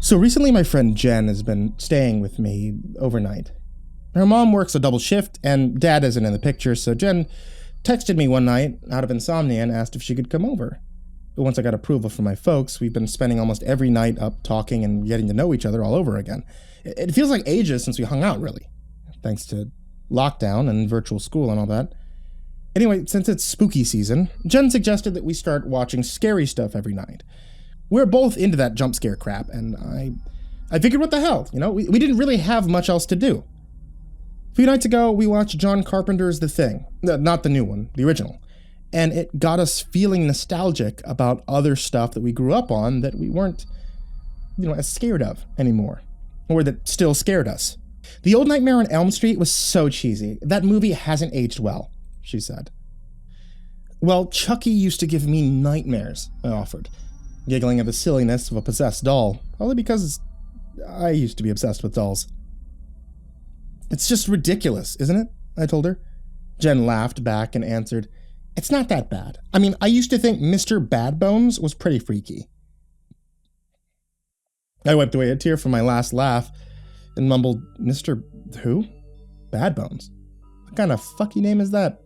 So recently my friend Jen has been staying with me overnight. Her mom works a double shift and dad isn't in the picture, so Jen texted me one night out of insomnia and asked if she could come over. But once I got approval from my folks, we've been spending almost every night up talking and getting to know each other all over again. It feels like ages since we hung out, really. Thanks to lockdown and virtual school and all that. Anyway, since it's spooky season, Jen suggested that we start watching scary stuff every night. We're both into that jump scare crap, and I figured, what the hell, we didn't really have much else to do. A few nights ago, we watched John Carpenter's The Thing. Not the new one, the original. And it got us feeling nostalgic about other stuff that we grew up on that we weren't, as scared of anymore. Or that still scared us. The old Nightmare on Elm Street was so cheesy. That movie hasn't aged well, she said. Well, Chucky used to give me nightmares, I offered, giggling at the silliness of a possessed doll, only because I used to be obsessed with dolls. It's just ridiculous, isn't it? I told her. Jen laughed back and answered, "It's not that bad. I mean, I used to think Mr. Bad Bones was pretty freaky." I wiped away a tear from my last laugh and mumbled, "Mr. who? Bad Bones? What kind of fucky name is that?"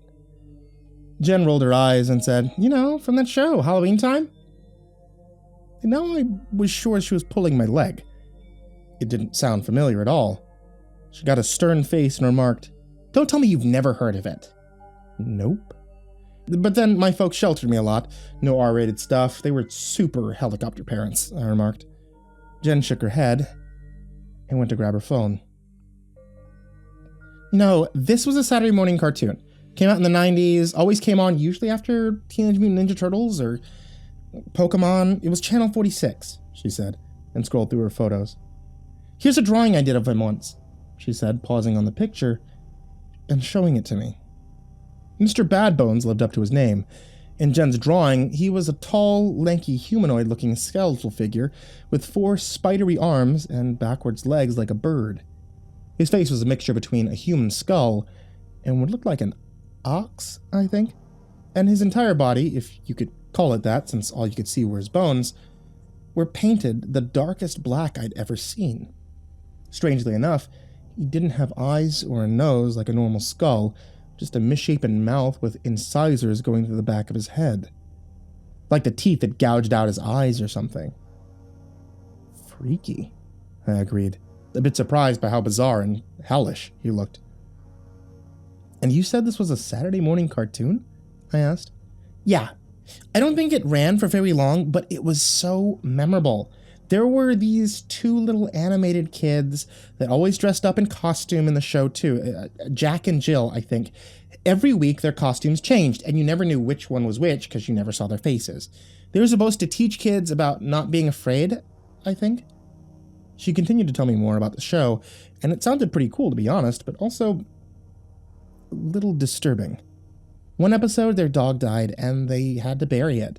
Jen rolled her eyes and said, "From that show, Halloweentime." And now I was sure she was pulling my leg. It didn't sound familiar at all. She got a stern face and remarked, "Don't tell me you've never heard of it." "Nope." But then my folks sheltered me a lot. No R-rated stuff. They were super helicopter parents, I remarked. Jen shook her head and went to grab her phone. No, this was a Saturday morning cartoon. Came out in the 90s, always came on usually after Teenage Mutant Ninja Turtles or Pokemon. It was Channel 46, she said, and scrolled through her photos. "Here's a drawing I did of him once," she said, pausing on the picture and showing it to me. Mr. Bad Bones lived up to his name. In Jen's drawing, he was a tall, lanky, humanoid-looking skeletal figure with 4 spidery arms and backwards legs like a bird. His face was a mixture between a human skull and what looked like an ox, I think, and his entire body, if you could call it that since all you could see were his bones, were painted the darkest black I'd ever seen. Strangely enough, he didn't have eyes or a nose like a normal skull, just a misshapen mouth with incisors going through the back of his head. Like the teeth that gouged out his eyes or something. Freaky, I agreed, a bit surprised by how bizarre and hellish he looked. "And you said this was a Saturday morning cartoon?" I asked. "Yeah. I don't think it ran for very long, but it was so memorable. There were these 2 little animated kids that always dressed up in costume in the show too. Jack and Jill, I think. Every week their costumes changed, and you never knew which one was which because you never saw their faces. They were supposed to teach kids about not being afraid, I think." She continued to tell me more about the show, and it sounded pretty cool to be honest, but also a little disturbing. One episode, their dog died, and they had to bury it.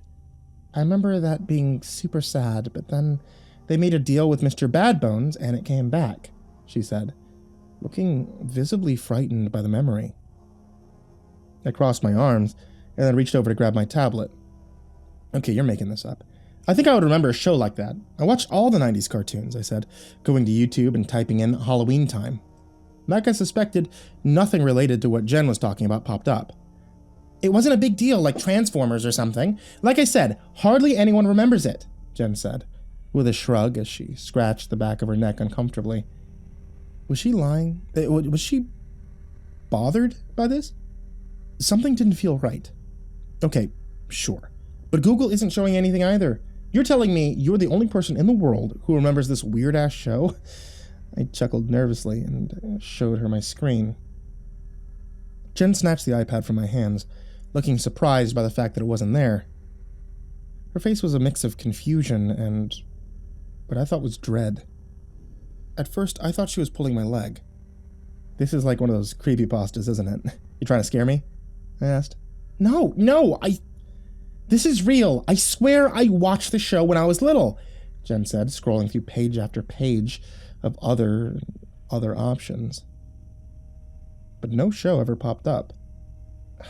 I remember that being super sad, but then they made a deal with Mr. Bad Bones, and it came back, she said, looking visibly frightened by the memory. I crossed my arms, and then reached over to grab my tablet. "Okay, you're making this up. I think I would remember a show like that. I watched all the 90s cartoons," I said, going to YouTube and typing in Halloweentime. Like I suspected, nothing related to what Jen was talking about popped up. "It wasn't a big deal like Transformers or something. Like I said, hardly anyone remembers it," Jen said, with a shrug as she scratched the back of her neck uncomfortably. Was she lying? Was she bothered by this? Something didn't feel right. "Okay, sure. But Google isn't showing anything either. You're telling me you're the only person in the world who remembers this weird-ass show?" I chuckled nervously and showed her my screen. Jen snatched the iPad from my hands, looking surprised by the fact that it wasn't there. Her face was a mix of confusion and what I thought was dread. At first, I thought she was pulling my leg. "This is like one of those creepypastas, isn't it? You trying to scare me?" I asked. No, this is real. I swear I watched the show when I was little," Jen said, scrolling through page after page of other options. But no show ever popped up.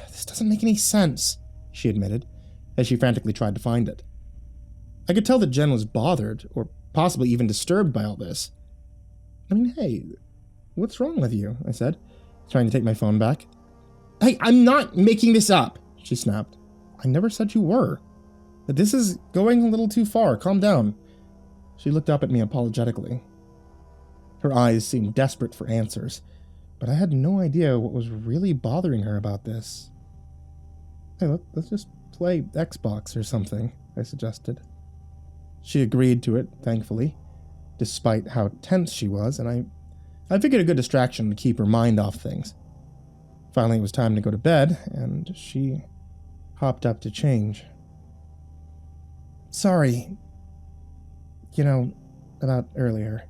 "This doesn't make any sense," she admitted, as she frantically tried to find it. I could tell that Jen was bothered, or possibly even disturbed by all this. I mean, hey, what's wrong with you? I said, trying to take my phone back. Hey, I'm not making this up, she snapped. I never said you were. But this is going a little too far. Calm down. She looked up at me apologetically. Her eyes seemed desperate for answers, but I had no idea what was really bothering her about this. Hey, let's just play Xbox or something, I suggested. She agreed to it, thankfully, despite how tense she was, and I figured a good distraction to keep her mind off things. Finally, it was time to go to bed, and she hopped up to change. Sorry, about earlier,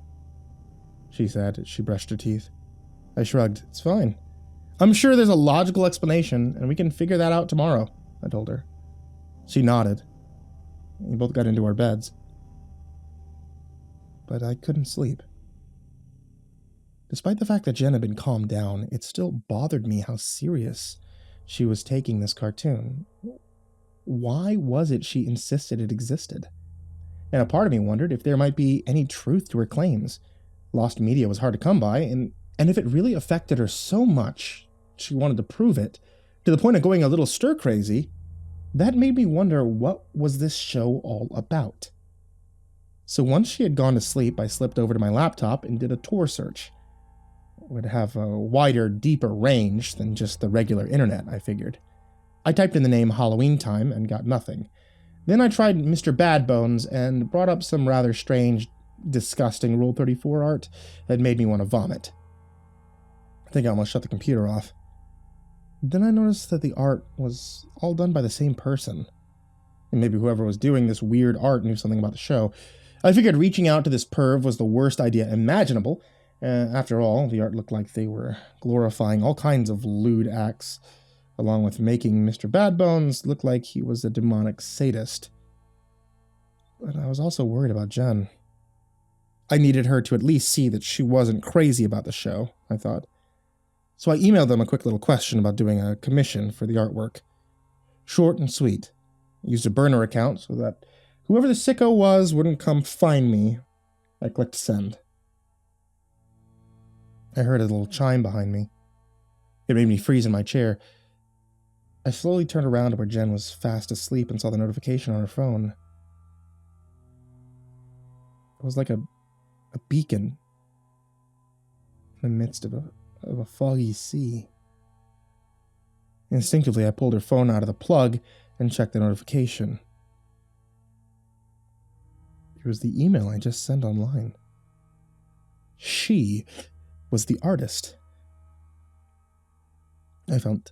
she said as she brushed her teeth. I shrugged. It's fine. I'm sure there's a logical explanation, and we can figure that out tomorrow, I told her. She nodded. We both got into our beds. But I couldn't sleep. Despite the fact that Jen had been calmed down, it still bothered me how serious she was taking this cartoon. Why was it she insisted it existed? And a part of me wondered if there might be any truth to her claims. Lost media was hard to come by, and if it really affected her so much she wanted to prove it, to the point of going a little stir-crazy, that made me wonder what was this show all about. So once she had gone to sleep, I slipped over to my laptop and did a Tor search. It would have a wider, deeper range than just the regular internet, I figured. I typed in the name Halloweentime and got nothing. Then I tried Mr. Badbones and brought up some rather strange, disgusting Rule 34 art that made me want to vomit. I think I almost shut the computer off. Then I noticed that the art was all done by the same person. And maybe whoever was doing this weird art knew something about the show. I figured reaching out to this perv was the worst idea imaginable. After all, the art looked like they were glorifying all kinds of lewd acts, along with making Mr. Badbones look like he was a demonic sadist. But I was also worried about Jen. I needed her to at least see that she wasn't crazy about the show, I thought. So I emailed them a quick little question about doing a commission for the artwork. Short and sweet. I used a burner account so that whoever the sicko was wouldn't come find me. I clicked send. I heard a little chime behind me. It made me freeze in my chair. I slowly turned around to where Jen was fast asleep and saw the notification on her phone. It was like a beacon in the midst of a foggy sea. Instinctively, I pulled her phone out of the plug and checked the notification. It was the email I just sent online. She was the artist. I felt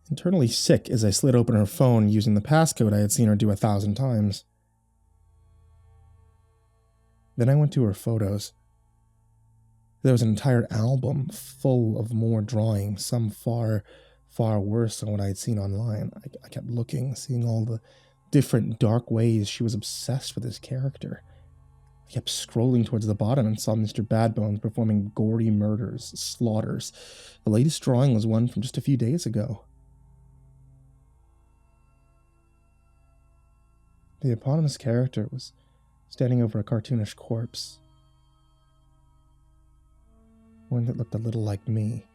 internally sick as I slid open her phone using the passcode I had seen her do 1,000 times. Then I went to her photos. There was an entire album full of more drawings, some far, far worse than what I had seen online. I kept looking, seeing all the different dark ways she was obsessed with this character. I kept scrolling towards the bottom and saw Mr. Badbones performing gory murders, slaughters. The latest drawing was one from just a few days ago. The eponymous character was standing over a cartoonish corpse. One that looked a little like me.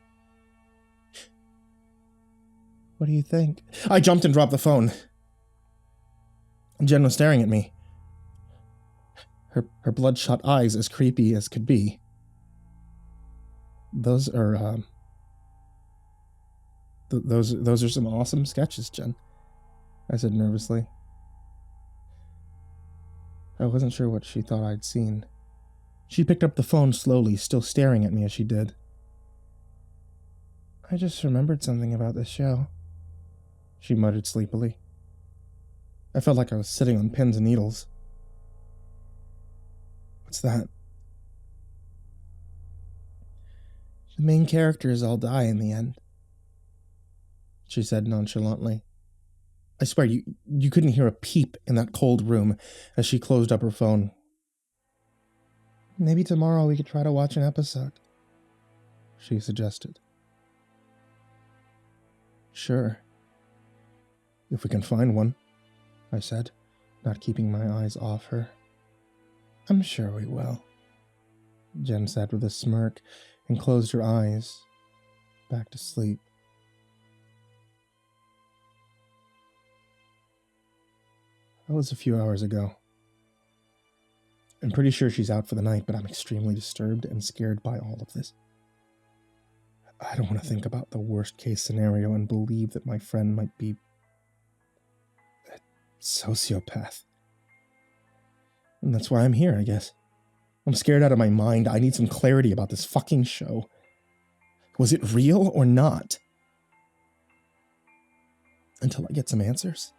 What do you think? I jumped and dropped the phone. Jen was staring at me. Her bloodshot eyes as creepy as could be. Those are those are some awesome sketches, Jen, I said nervously. I wasn't sure what she thought I'd seen. She picked up the phone slowly, still staring at me as she did. I just remembered something about this show, she muttered sleepily. I felt like I was sitting on pins and needles. What's that? The main characters all die in the end, she said nonchalantly. I swear, you couldn't hear a peep in that cold room as she closed up her phone. Maybe tomorrow we could try to watch an episode, she suggested. Sure. If we can find one, I said, not keeping my eyes off her. I'm sure we will, Jen said with a smirk and closed her eyes, back to sleep. That was a few hours ago. I'm pretty sure she's out for the night, but I'm extremely disturbed and scared by all of this. I don't want to think about the worst case scenario and believe that my friend might be a sociopath. And that's why I'm here, I guess. I'm scared out of my mind. I need some clarity about this fucking show. Was it real or not? Until I get some answers.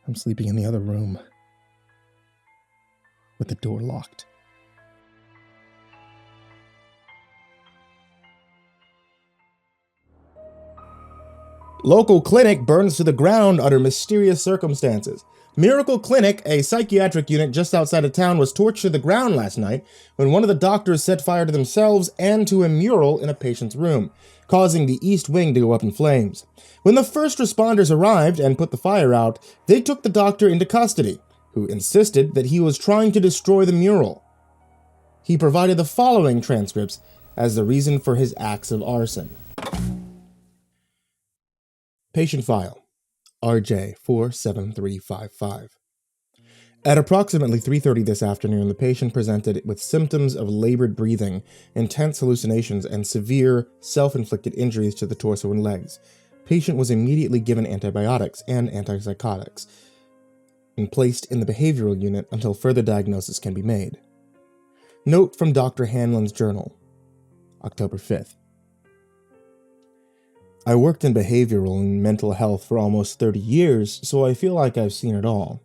I'm sleeping in the other room, with the door locked. Local clinic burns to the ground under mysterious circumstances. Miracle Clinic, a psychiatric unit just outside of town, was torched to the ground last night when one of the doctors set fire to themselves and to a mural in a patient's room, causing the east wing to go up in flames. When the first responders arrived and put the fire out, they took the doctor into custody, who insisted that he was trying to destroy the mural. He provided the following transcripts as the reason for his acts of arson. Patient file, RJ 47355. At approximately 3:30 this afternoon, the patient presented with symptoms of labored breathing, intense hallucinations, and severe self-inflicted injuries to the torso and legs. Patient was immediately given antibiotics and antipsychotics and placed in the behavioral unit until further diagnosis can be made. Note from Dr. Hanlon's journal, October 5th. I worked in behavioral and mental health for almost 30 years, so I feel like I've seen it all.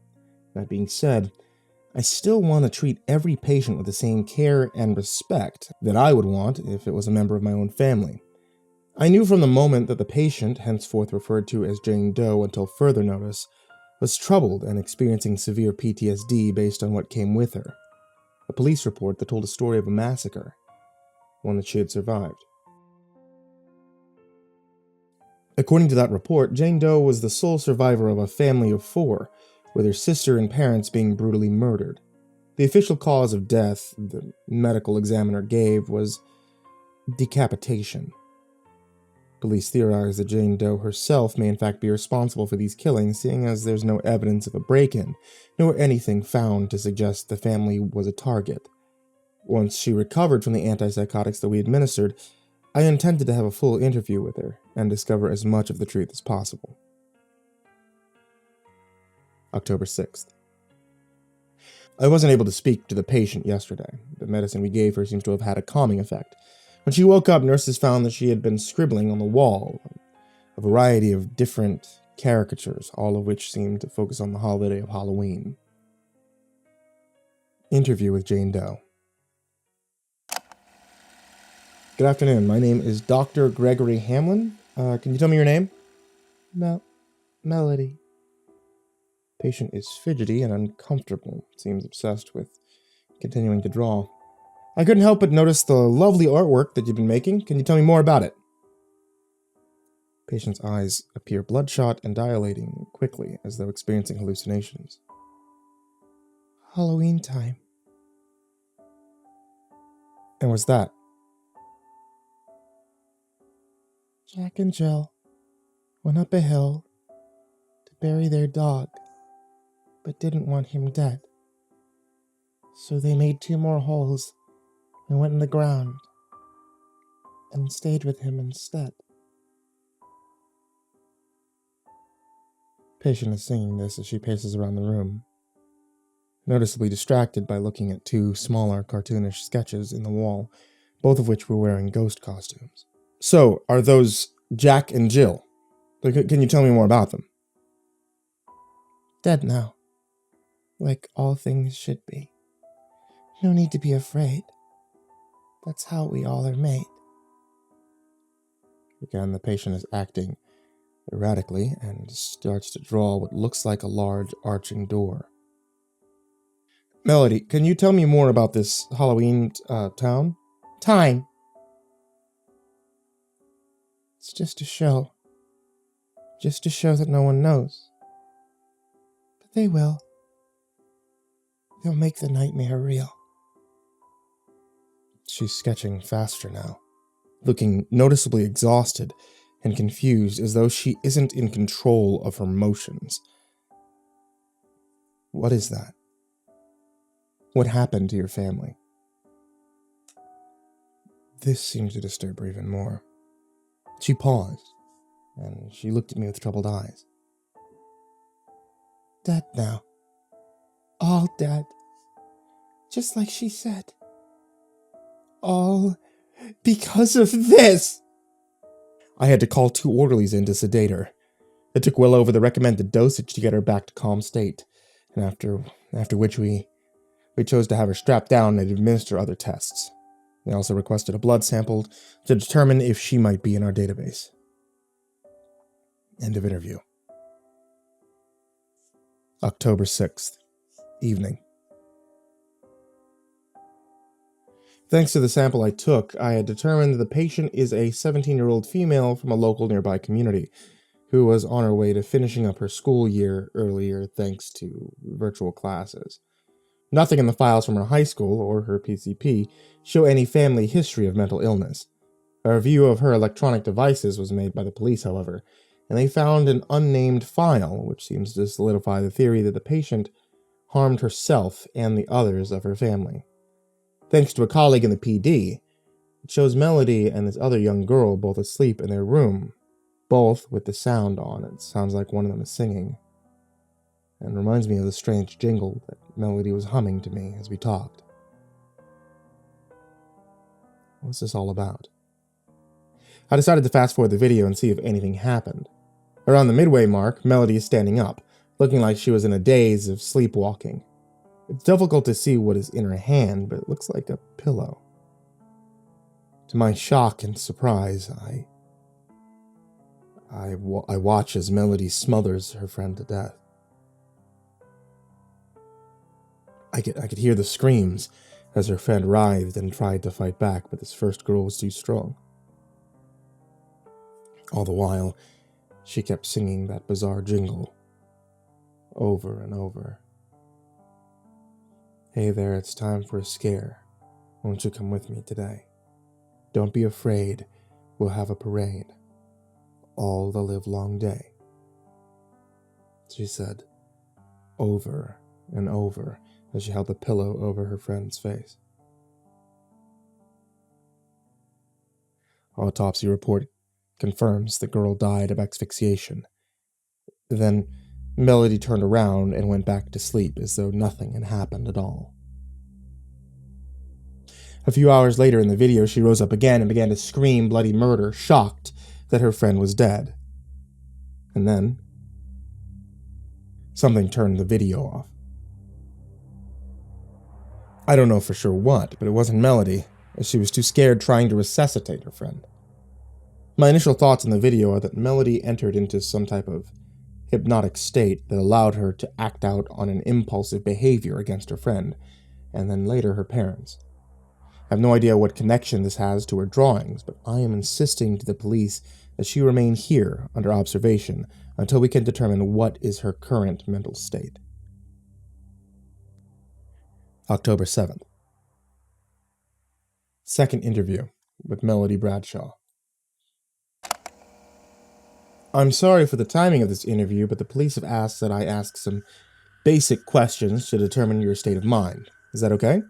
That being said, I still want to treat every patient with the same care and respect that I would want if it was a member of my own family. I knew from the moment that the patient, henceforth referred to as Jane Doe until further notice, was troubled and experiencing severe PTSD based on what came with her. A police report that told a story of a massacre, one that she had survived. According to that report, Jane Doe was the sole survivor of a family of 4, with her sister and parents being brutally murdered. The official cause of death the medical examiner gave was decapitation. Police theorize that Jane Doe herself may in fact be responsible for these killings, seeing as there's no evidence of a break-in, nor anything found to suggest the family was a target. Once she recovered from the antipsychotics that we administered, I intended to have a full interview with her and discover as much of the truth as possible. October 6th. I wasn't able to speak to the patient yesterday. The medicine we gave her seems to have had a calming effect. When she woke up, nurses found that she had been scribbling on the wall, a variety of different caricatures, all of which seemed to focus on the holiday of Halloween. Interview with Jane Doe. Good afternoon. My name is Dr. Gregory Hamlin. Can you tell me your name? Melody. Patient is fidgety and uncomfortable. Seems obsessed with continuing to draw. I couldn't help but notice the lovely artwork that you've been making. Can you tell me more about it? Patient's eyes appear bloodshot and dilating quickly, as though experiencing hallucinations. Halloweentime. And what's that? Jack and Jill went up a hill to bury their dog, but didn't want him dead. So they made 2 more holes and went in the ground and stayed with him instead. Patient is singing this as she paces around the room, noticeably distracted by looking at 2 smaller cartoonish sketches in the wall, both of which were wearing ghost costumes. So, are those Jack and Jill? Can you tell me more about them? Dead now. Like all things should be. No need to be afraid. That's how we all are made. Again, the patient is acting erratically and starts to draw what looks like a large arching door. Melody, can you tell me more about this Halloween town? Time. It's just a show. Just to show that no one knows. But they will. They'll make the nightmare real. She's sketching faster now, looking noticeably exhausted and confused, as though she isn't in control of her motions. What is that? What happened to your family? This seemed to disturb her even more. She paused, and she looked at me with troubled eyes. Dead now. All dead. Just like she said. All because of this! I had to call 2 orderlies in to sedate her. It took well over the recommended dosage to get her back to calm state, and after which we chose to have her strapped down and administer other tests. They also requested a blood sample to determine if she might be in our database. End of interview. October 6th, evening. Thanks to the sample I took, I had determined that the patient is a 17-year-old female from a local nearby community who was on her way to finishing up her school year earlier thanks to virtual classes. Nothing in the files from her high school or her PCP show any family history of mental illness. A review of her electronic devices was made by the police, however, and they found an unnamed file, which seems to solidify the theory that the patient harmed herself and the others of her family. Thanks to a colleague in the PD, it shows Melody and this other young girl both asleep in their room, both with the sound on. It sounds like one of them is singing, and reminds me of the strange jingle that Melody was humming to me as we talked. What's this all about? I decided to fast forward the video and see if anything happened. Around the midway mark, Melody is standing up, looking like she was in a daze of sleepwalking. It's difficult to see what is in her hand, but it looks like a pillow. To my shock and surprise, I watch as Melody smothers her friend to death. I could hear the screams as her friend writhed and tried to fight back, but this first girl was too strong. All the while, she kept singing that bizarre jingle over and over. Hey there, it's time for a scare. Won't you come with me today? Don't be afraid, we'll have a parade. All the livelong day. She said, over and over, as she held the pillow over her friend's face. Autopsy report confirms the girl died of asphyxiation. Then Melody turned around and went back to sleep as though nothing had happened at all. A few hours later in the video, she rose up again and began to scream bloody murder, shocked that her friend was dead. And then something turned the video off. I don't know for sure what, but it wasn't Melody, as she was too scared trying to resuscitate her friend. My initial thoughts in the video are that Melody entered into some type of hypnotic state that allowed her to act out on an impulsive behavior against her friend, and then later her parents. I have no idea what connection this has to her drawings, but I am insisting to the police that she remain here under observation until we can determine what is her current mental state. October 7th. Second interview with Melody Bradshaw. I'm sorry for the timing of this interview, but the police have asked that I ask some basic questions to determine your state of mind. Is that okay?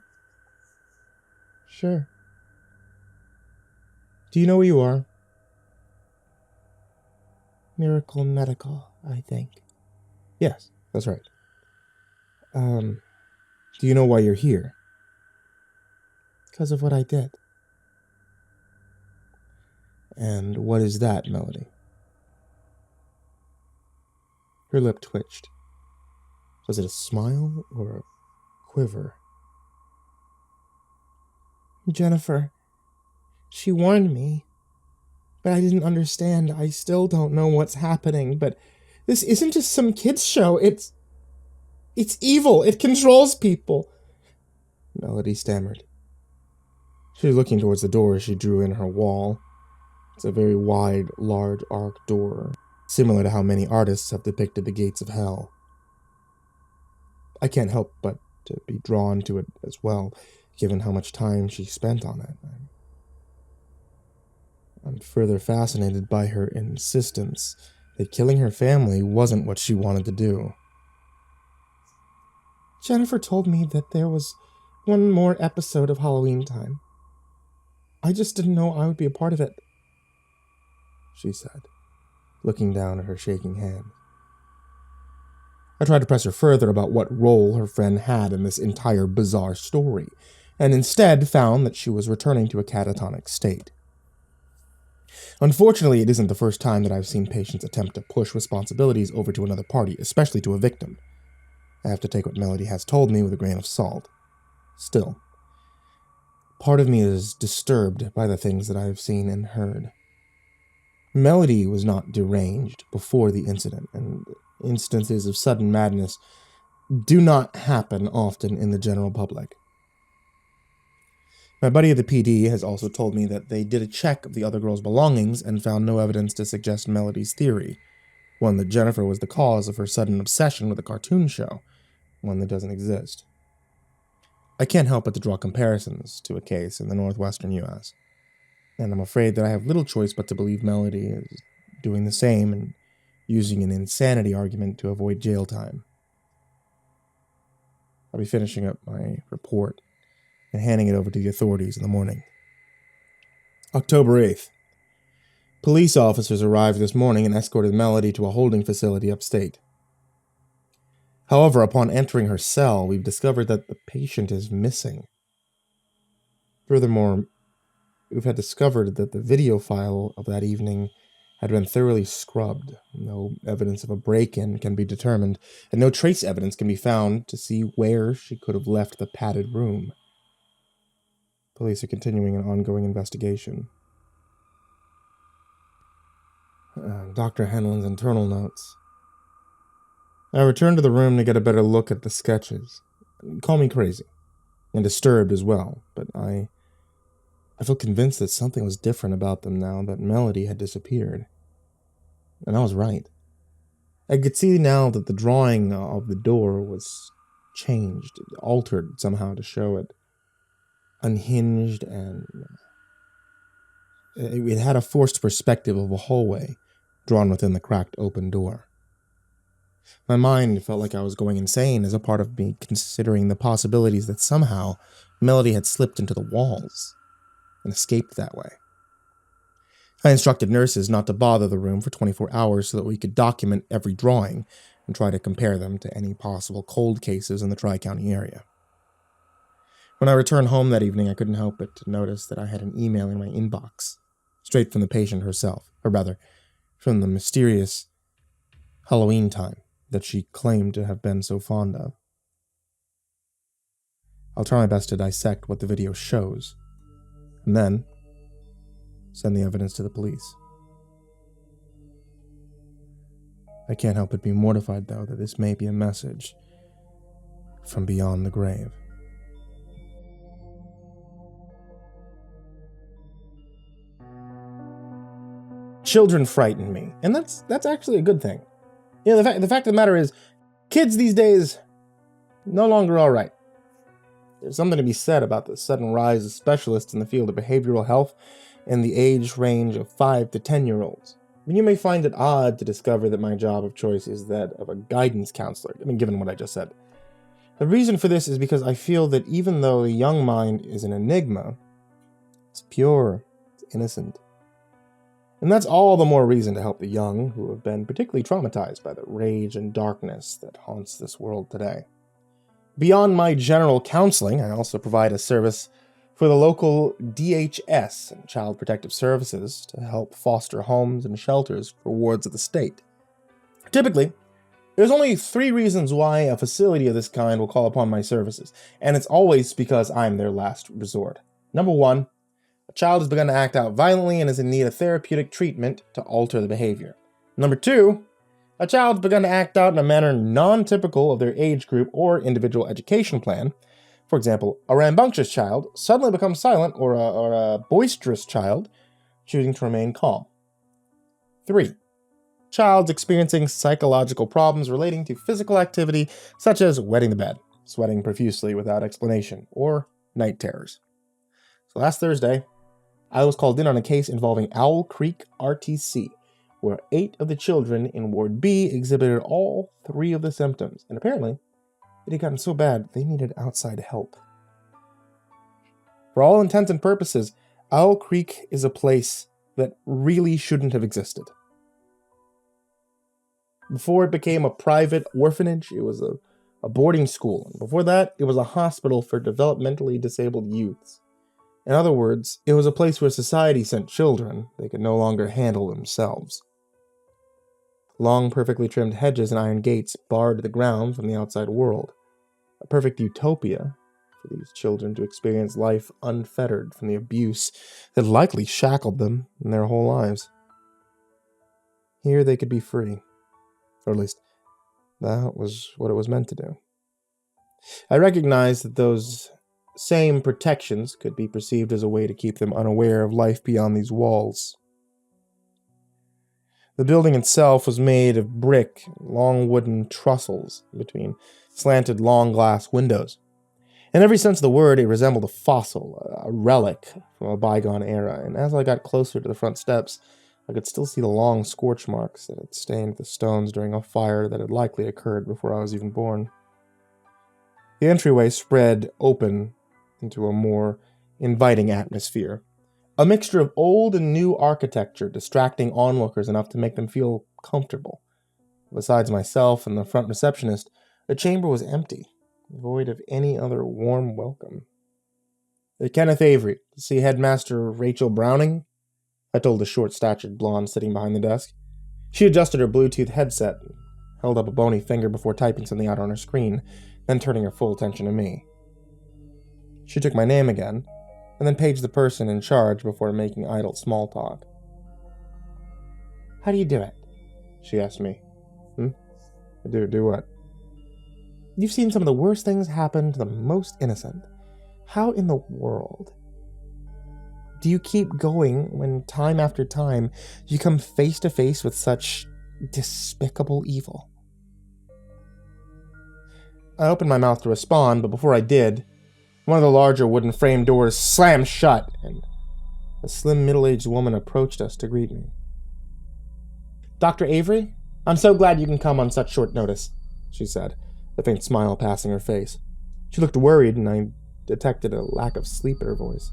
Sure. Do you know where you are? Miracle Medical, I think. Yes, that's right. Do you know why you're here? Because of what I did. And what is that, Melody? Her lip twitched. Was it a smile or a quiver? Jennifer, she warned me, but I didn't understand. I still don't know what's happening, but this isn't just some kid's show. It's evil. It controls people. Melody stammered. She was looking towards the door she drew in her wall. It's a very wide, large arc door, similar to how many artists have depicted the gates of hell. I can't help but to be drawn to it as well, given how much time she spent on it. I'm further fascinated by her insistence that killing her family wasn't what she wanted to do. Jennifer told me that there was one more episode of Halloweentime. I just didn't know I would be a part of it, she said, looking down at her shaking hand. I tried to press her further about what role her friend had in this entire bizarre story, and instead found that she was returning to a catatonic state. Unfortunately, it isn't the first time that I've seen patients attempt to push responsibilities over to another party, especially to a victim. I have to take what Melody has told me with a grain of salt. Still, part of me is disturbed by the things that I have seen and heard. Melody was not deranged before the incident, and instances of sudden madness do not happen often in the general public. My buddy at the PD has also told me that they did a check of the other girl's belongings and found no evidence to suggest Melody's theory, one that Jennifer was the cause of her sudden obsession with a cartoon show, one that doesn't exist. I can't help but to draw comparisons to a case in the northwestern U.S., and I'm afraid that I have little choice but to believe Melody is doing the same and using an insanity argument to avoid jail time. I'll be finishing up my report and handing it over to the authorities in the morning. October 8th. Police officers arrived this morning and escorted Melody to a holding facility upstate. However, upon entering her cell, we've discovered that the patient is missing. Furthermore, we've had discovered that the video file of that evening had been thoroughly scrubbed. No evidence of a break-in can be determined, and no trace evidence can be found to see where she could have left the padded room. Police are continuing an ongoing investigation. Dr. Henlon's internal notes. I returned to the room to get a better look at the sketches. Call me crazy, and disturbed as well, but I feel convinced that something was different about them now that Melody had disappeared. And I was right. I could see now that the drawing of the door was changed, altered somehow to show it unhinged, and it had a forced perspective of a hallway drawn within the cracked open door. My mind felt like I was going insane as a part of me considering the possibilities that somehow Melody had slipped into the walls and escaped that way. I instructed nurses not to bother the room for 24 hours so that we could document every drawing and try to compare them to any possible cold cases in the Tri-County area. When I returned home that evening, I couldn't help but to notice that I had an email in my inbox, straight from the patient herself, or rather, from the mysterious Halloweentime that she claimed to have been so fond of. I'll try my best to dissect what the video shows, and then send the evidence to the police. I can't help but be mortified, though, that this may be a message from beyond the grave. Children frighten me, and that's actually a good thing. You know, the fact of the matter is, kids these days, no longer all right. There's something to be said about the sudden rise of specialists in the field of behavioral health in the age range of 5 to 10-year-olds. You may find it odd to discover that my job of choice is that of a guidance counselor, given what I just said. The reason for this is because I feel that even though the young mind is an enigma, it's pure, it's innocent. And that's all the more reason to help the young who have been particularly traumatized by the rage and darkness that haunts this world today. Beyond my general counseling, I also provide a service for the local DHS and Child Protective Services to help foster homes and shelters for wards of the state. Typically, there's only 3 reasons why a facility of this kind will call upon my services, and it's always because I'm their last resort. Number 1, a child has begun to act out violently and is in need of therapeutic treatment to alter the behavior. Number 2, a child's begun to act out in a manner non-typical of their age group or individual education plan. For example, a rambunctious child suddenly becomes silent, or a boisterous child choosing to remain calm. 3, child's experiencing psychological problems relating to physical activity, such as wetting the bed. sweating profusely without explanation, or night terrors. So last Thursday, I was called in on a case involving Owl Creek RTC, where 8 of the children in Ward B exhibited all 3 of the symptoms, and apparently it had gotten so bad they needed outside help. For all intents and purposes, Owl Creek is a place that really shouldn't have existed. Before it became a private orphanage, it was a boarding school. And before that, it was a hospital for developmentally disabled youths. In other words, it was a place where society sent children they could no longer handle themselves. Long, perfectly trimmed hedges and iron gates barred the ground from the outside world. A perfect utopia for these children to experience life unfettered from the abuse that likely shackled them in their whole lives. Here they could be free. Or at least, that was what it was meant to do. I recognized that those same protections could be perceived as a way to keep them unaware of life beyond these walls. The building itself was made of brick and long wooden trestles between slanted long glass windows. In every sense of the word, it resembled a fossil, a relic from a bygone era, and as I got closer to the front steps, I could still see the long scorch marks that had stained the stones during a fire that had likely occurred before I was even born. The entryway spread open into a more inviting atmosphere, a mixture of old and new architecture distracting onlookers enough to make them feel comfortable. Besides myself and the front receptionist, the chamber was empty, void of any other warm welcome. Kenneth Avery, to see Headmaster Rachel Browning, I told the short-statured blonde sitting behind the desk. She adjusted her Bluetooth headset and held up a bony finger before typing something out on her screen, then turning her full attention to me. She took my name again, and then paged the person in charge before making idle small talk. "How do you do it?" she asked me. Do what? "You've seen some of the worst things happen to the most innocent. How in the world do you keep going when time after time you come face to face with such despicable evil?" I opened my mouth to respond, but before I did, one of the larger wooden frame doors slammed shut, and a slim middle-aged woman approached us to greet me. "Dr. Avery, I'm so glad you can come on such short notice," she said, a faint smile passing her face. She looked worried, and I detected a lack of sleep in her voice.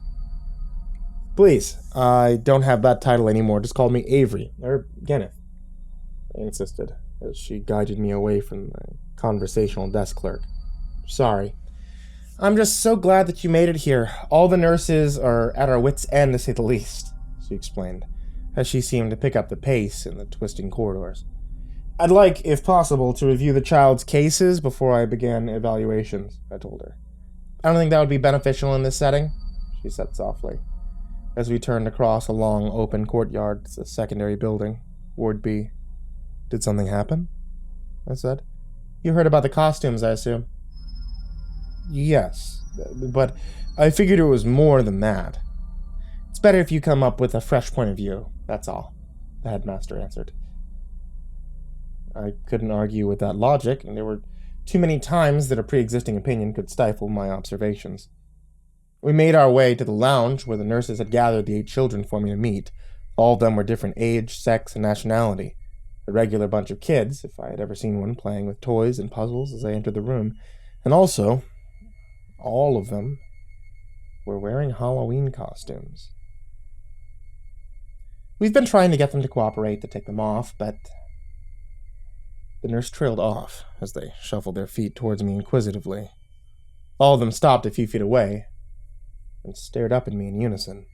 "Please, I don't have that title anymore. Just call me Avery, or Kenneth," I insisted, as she guided me away from the conversational desk clerk. "Sorry. I'm just so glad that you made it here. All the nurses are at our wits' end, to say the least," she explained, as she seemed to pick up the pace in the twisting corridors. "I'd like, if possible, to review the child's cases before I began evaluations," I told her. "I don't think that would be beneficial in this setting," she said softly, as we turned across a long, open courtyard to the secondary building, Ward B. "Did something happen?" I said. "You heard about the costumes, I assume?" "Yes, but I figured it was more than that. It's better if you come up with a fresh point of view, that's all," the headmaster answered. I couldn't argue with that logic, and there were too many times that a pre-existing opinion could stifle my observations. We made our way to the lounge where the nurses had gathered the 8 children for me to meet. All of them were different age, sex, and nationality. A regular bunch of kids, if I had ever seen one, playing with toys and puzzles as I entered the room. And also, all of them were wearing Halloween costumes. We've been trying to get them to cooperate to take them off, but... The nurse trailed off as they shuffled their feet towards me inquisitively. All of them stopped a few feet away and stared up at me in unison.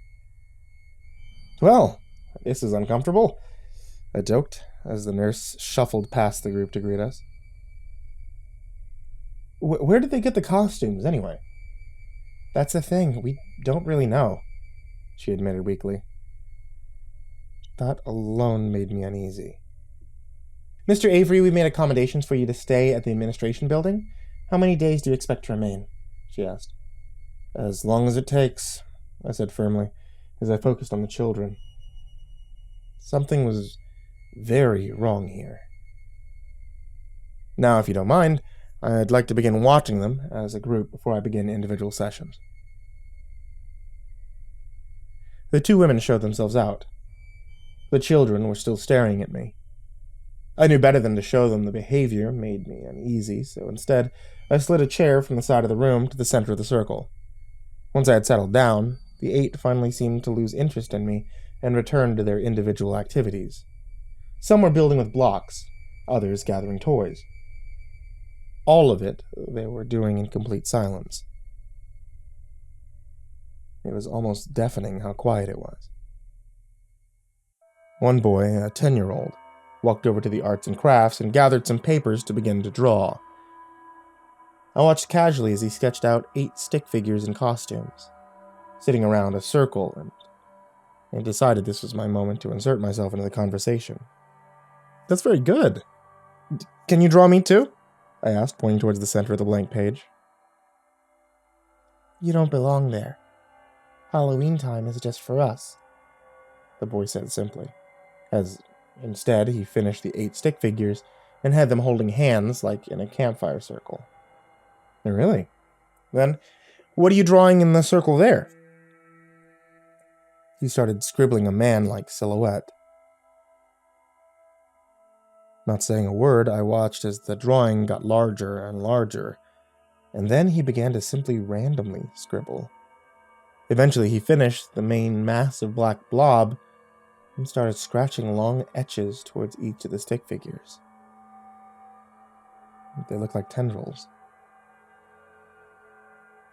"Well, this is uncomfortable," I joked as the nurse shuffled past the group to greet us. Where did they get the costumes, anyway?" "That's the thing, we don't really know," she admitted weakly. That alone made me uneasy. "Mr. Avery, we made accommodations for you to stay at the administration building. How many days do you expect to remain?" she asked. "As long as it takes," I said firmly, as I focused on the children. Something was very wrong here. "Now, if you don't mind, I'd like to begin watching them as a group before I begin individual sessions. The two women showed themselves out. The children were still staring at me. I knew better than to show them the behavior made me uneasy, so instead I slid a chair from the side of the room to the center of the circle. Once I had settled down, the 8 finally seemed to lose interest in me and return to their individual activities. Some were building with blocks, others gathering toys. All of it they were doing in complete silence. It was almost deafening how quiet it was. One boy, a 10-year-old, walked over to the arts and crafts and gathered some papers to begin to draw. I watched casually as he sketched out 8 stick figures in costumes, sitting around a circle, and decided this was my moment to insert myself into the conversation. "That's very good. Can you draw me too?" I asked, pointing towards the center of the blank page. "You don't belong there. Halloweentime is just for us," the boy said simply, as instead he finished the 8 stick figures and had them holding hands like in a campfire circle. "Really? Then, what are you drawing in the circle there?" He started scribbling a man-like silhouette. Not saying a word, I watched as the drawing got larger and larger, and then he began to simply randomly scribble. Eventually he finished the main massive black blob and started scratching long etches towards each of the stick figures. They looked like tendrils.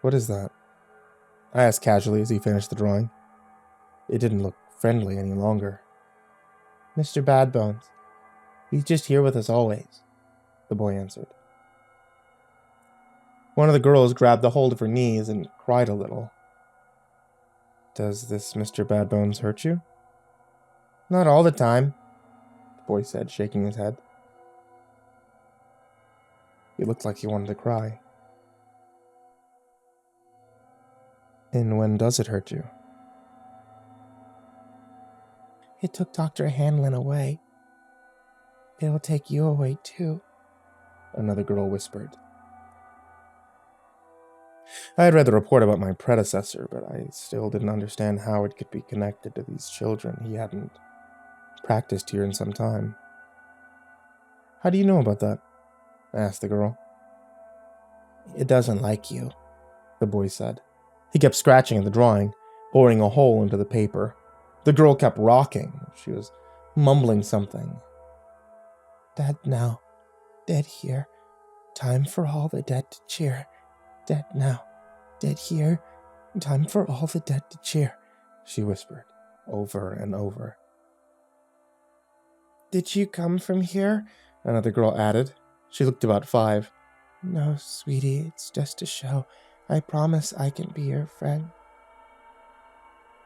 "What is that?" I asked casually as he finished the drawing. It didn't look friendly any longer. "Mr. Badbones. He's just here with us always," the boy answered. One of the girls grabbed a hold of her knees and cried a little. "Does this Mr. Badbones hurt you?" "Not all the time," the boy said, shaking his head. He looked like he wanted to cry. "And when does it hurt you?" "It took Dr. Hanlon away. It'll take you away too," another girl whispered. I had read the report about my predecessor, but I still didn't understand how it could be connected to these children he hadn't practiced here in some time. "How do you know about that?" I asked the girl. "It doesn't like you," the boy said. He kept scratching at the drawing, boring a hole into the paper. The girl kept rocking. She was mumbling something. "Dead now, dead here. Time for all the dead to cheer. Dead now, dead here. Time for all the dead to cheer," she whispered, over and over. "Did you come from here?" another girl added. She looked about 5. "No, sweetie, it's just a show. I promise I can be your friend."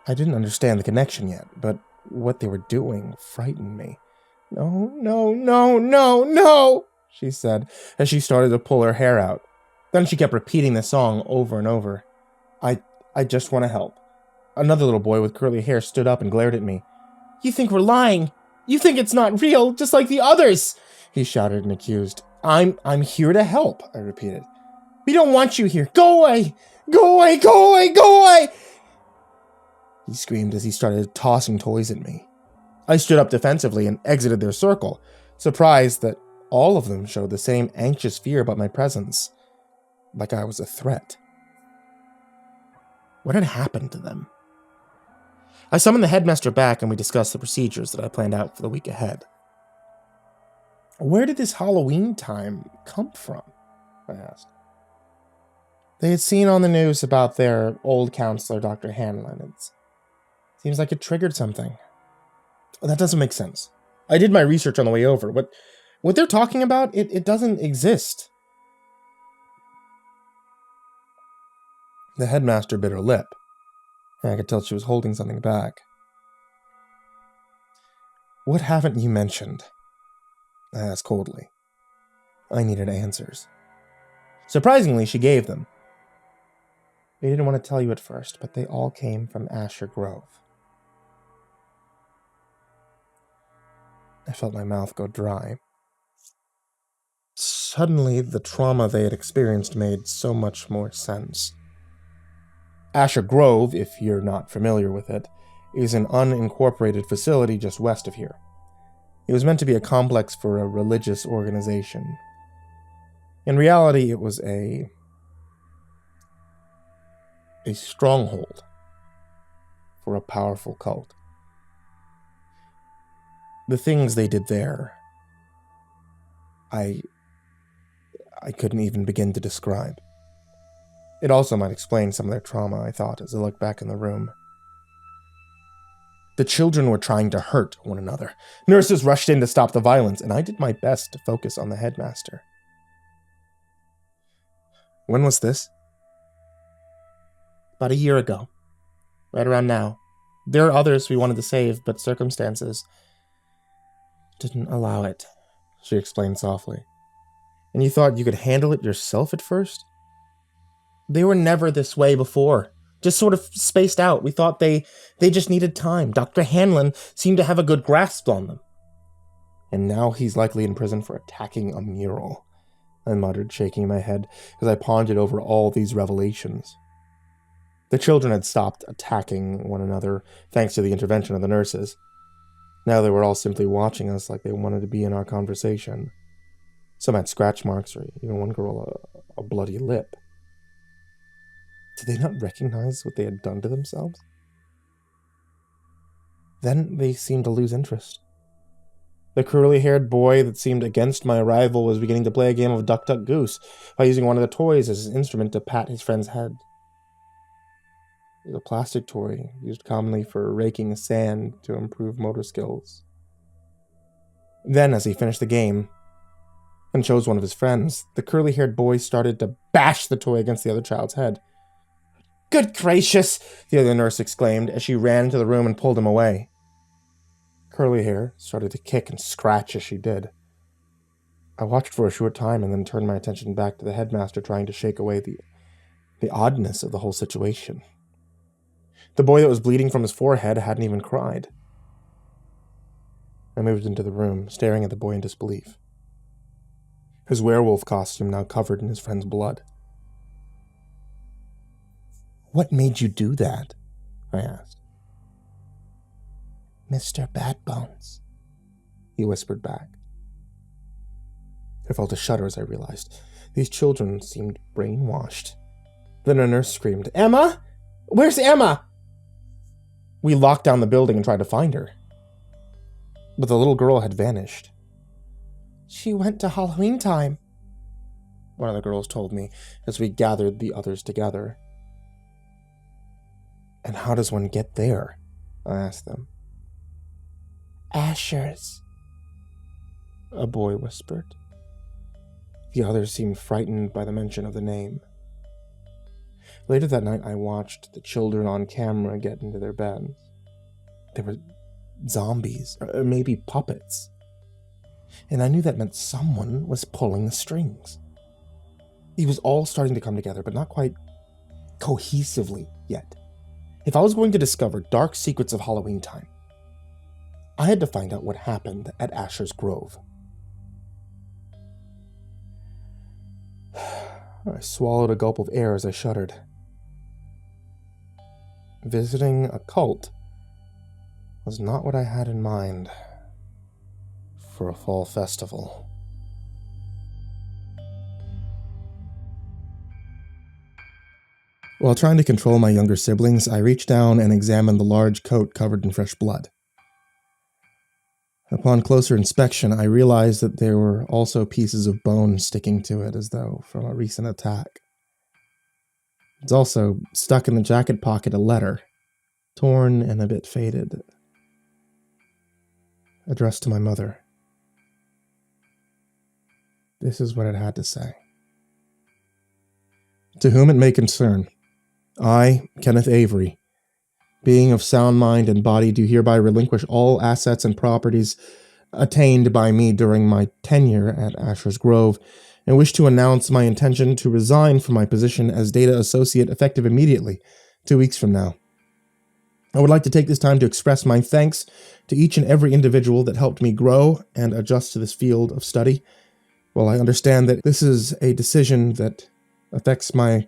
I didn't understand the connection yet, but what they were doing frightened me. "No, no, no, no, no," she said, as she started to pull her hair out. Then she kept repeating the song over and over. I just want to help." Another little boy with curly hair stood up and glared at me. "You think we're lying? You think it's not real, just like the others?" he shouted and accused. I'm here to help," I repeated. "We don't want you here. Go away! Go away! Go away! Go away!" he screamed as he started tossing toys at me. I stood up defensively and exited their circle, surprised that all of them showed the same anxious fear about my presence, like I was a threat. What had happened to them? I summoned the headmaster back and we discussed the procedures that I planned out for the week ahead. "Where did this Halloweentime come from?" I asked. They had seen on the news about their old counselor, Dr. Hanlon. It seems like it triggered something. That doesn't make sense. I did my research on the way over. What they're talking about, it doesn't exist. The headmaster bit her lip, and I could tell she was holding something back. "What haven't you mentioned?" I asked coldly. I needed answers. Surprisingly, she gave them. "They didn't want to tell you at first, but they all came from Asher Grove." I felt my mouth go dry. Suddenly, the trauma they had experienced made so much more sense. Asher Grove, if you're not familiar with it, is an unincorporated facility just west of here. It was meant to be a complex for a religious organization. In reality, it was a stronghold for a powerful cult. The things they did there, I couldn't even begin to describe. It also might explain some of their trauma, I thought, as I looked back in the room. The children were trying to hurt one another. Nurses rushed in to stop the violence, and I did my best to focus on the headmaster. When was this? About a year ago. Right around now. There are others we wanted to save, but circumstances didn't allow it, she explained softly. And you thought you could handle it yourself at first? They were never this way before. Just sort of spaced out. We thought they just needed time. Dr. Hanlon seemed to have a good grasp on them. And now he's likely in prison for attacking a mural, I muttered, shaking my head as I pondered over all these revelations. The children had stopped attacking one another thanks to the intervention of the nurses. Now they were all simply watching us like they wanted to be in our conversation. Some had scratch marks, or even one girl a bloody lip. Did they not recognize what they had done to themselves? Then they seemed to lose interest. The curly-haired boy that seemed against my arrival was beginning to play a game of Duck, Duck, Goose by using one of the toys as his instrument to pat his friend's head. It was a plastic toy used commonly for raking sand to improve motor skills. Then, as he finished the game and chose one of his friends, the curly-haired boy started to bash the toy against the other child's head. "Good gracious!" the other nurse exclaimed as she ran into the room and pulled him away. Curly Hair started to kick and scratch as she did. I watched for a short time and then turned my attention back to the headmaster, trying to shake away the oddness of the whole situation. The boy that was bleeding from his forehead hadn't even cried. I moved into the room, staring at the boy in disbelief. His werewolf costume now covered in his friend's blood. "What made you do that?" I asked. "Mr. Badbones," he whispered back. I felt a shudder as I realized these children seemed brainwashed. Then a nurse screamed, "Emma? Where's Emma?" We locked down the building and tried to find her. But the little girl had vanished. "She went to Halloweentime," one of the girls told me as we gathered the others together. "And how does one get there?" I asked them. "Asher's," a boy whispered. The others seemed frightened by the mention of the name. Later that night, I watched the children on camera get into their beds. They were zombies, or maybe puppets. And I knew that meant someone was pulling the strings. It was all starting to come together, but not quite cohesively yet. If I was going to discover dark secrets of Halloweentime, I had to find out what happened at Asher's Grove. I swallowed a gulp of air as I shuddered. Visiting a cult was not what I had in mind for a fall festival. While trying to control my younger siblings, I reached down and examined the large coat covered in fresh blood. Upon closer inspection, I realized that there were also pieces of bone sticking to it as though from a recent attack. It's also stuck in the jacket pocket a letter, torn and a bit faded, addressed to my mother. This is what it had to say. "To whom it may concern, I, Kenneth Avery, being of sound mind and body, do hereby relinquish all assets and properties attained by me during my tenure at Asher's Grove, and wish to announce my intention to resign from my position as data associate effective immediately, 2 weeks from now. I would like to take this time to express my thanks to each and every individual that helped me grow and adjust to this field of study. While I understand that this is a decision that affects my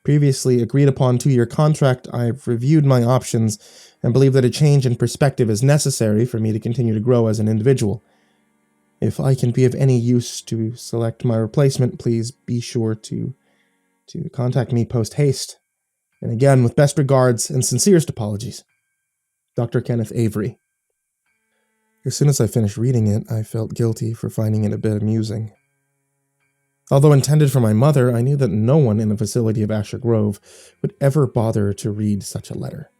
previously agreed upon 2-year contract, I've reviewed my options and believe that a change in perspective is necessary for me to continue to grow as an individual. If I can be of any use to select my replacement, please be sure to contact me post-haste. And again, with best regards and sincerest apologies, Dr. Kenneth Avery. As soon as I finished reading it, I felt guilty for finding it a bit amusing. Although intended for my mother, I knew that no one in the vicinity of Asher Grove would ever bother to read such a letter.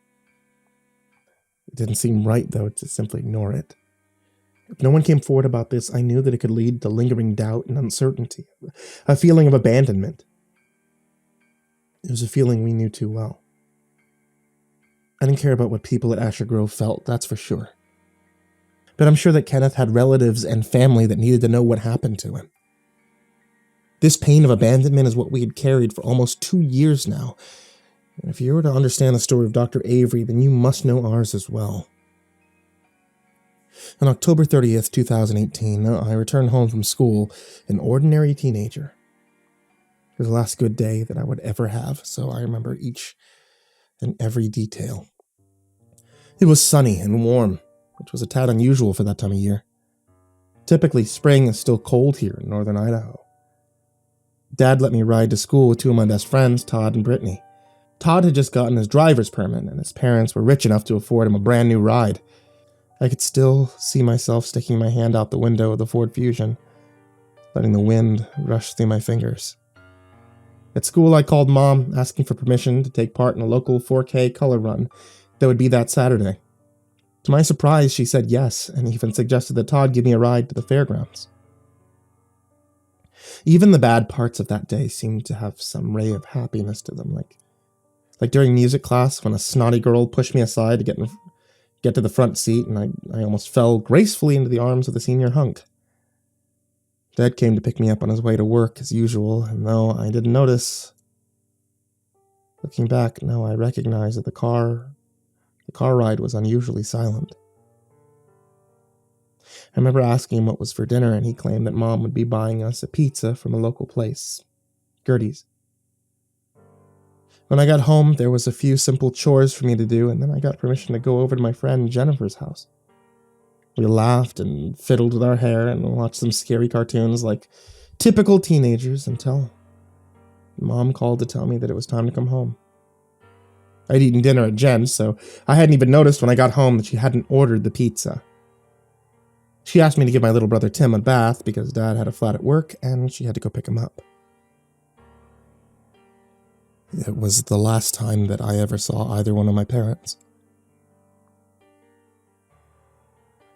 It didn't seem right, though, to simply ignore it. If no one came forward about this, I knew that it could lead to lingering doubt and uncertainty, a feeling of abandonment. It was a feeling we knew too well. I didn't care about what people at Asher Grove felt, that's for sure. But I'm sure that Kenneth had relatives and family that needed to know what happened to him. This pain of abandonment is what we had carried for almost 2 years now. And if you were to understand the story of Dr. Avery, then you must know ours as well. On October 30th, 2018, I returned home from school, an ordinary teenager. It was the last good day that I would ever have, so I remember each and every detail. It was sunny and warm, which was a tad unusual for that time of year. Typically, spring is still cold here in northern Idaho. Dad let me ride to school with 2 of my best friends, Todd and Brittany. Todd had just gotten his driver's permit, and his parents were rich enough to afford him a brand new ride. I could still see myself sticking my hand out the window of the Ford Fusion, letting the wind rush through my fingers. At school, I called Mom, asking for permission to take part in a local 4K color run that would be that Saturday. To my surprise, she said yes, and even suggested that Todd give me a ride to the fairgrounds. Even the bad parts of that day seemed to have some ray of happiness to them, like during music class when a snotty girl pushed me aside to get to the front seat, and I almost fell gracefully into the arms of the senior hunk. Dad came to pick me up on his way to work as usual, and though I didn't notice, looking back now I recognize that the car ride was unusually silent. I remember asking him what was for dinner, and he claimed that Mom would be buying us a pizza from a local place, Gertie's. When I got home, there was a few simple chores for me to do, and then I got permission to go over to my friend Jennifer's house. We laughed and fiddled with our hair and watched some scary cartoons like typical teenagers until Mom called to tell me that it was time to come home. I'd eaten dinner at Jen's, so I hadn't even noticed when I got home that she hadn't ordered the pizza. She asked me to give my little brother Tim a bath because Dad had a flat at work and she had to go pick him up. It was the last time that I ever saw either one of my parents.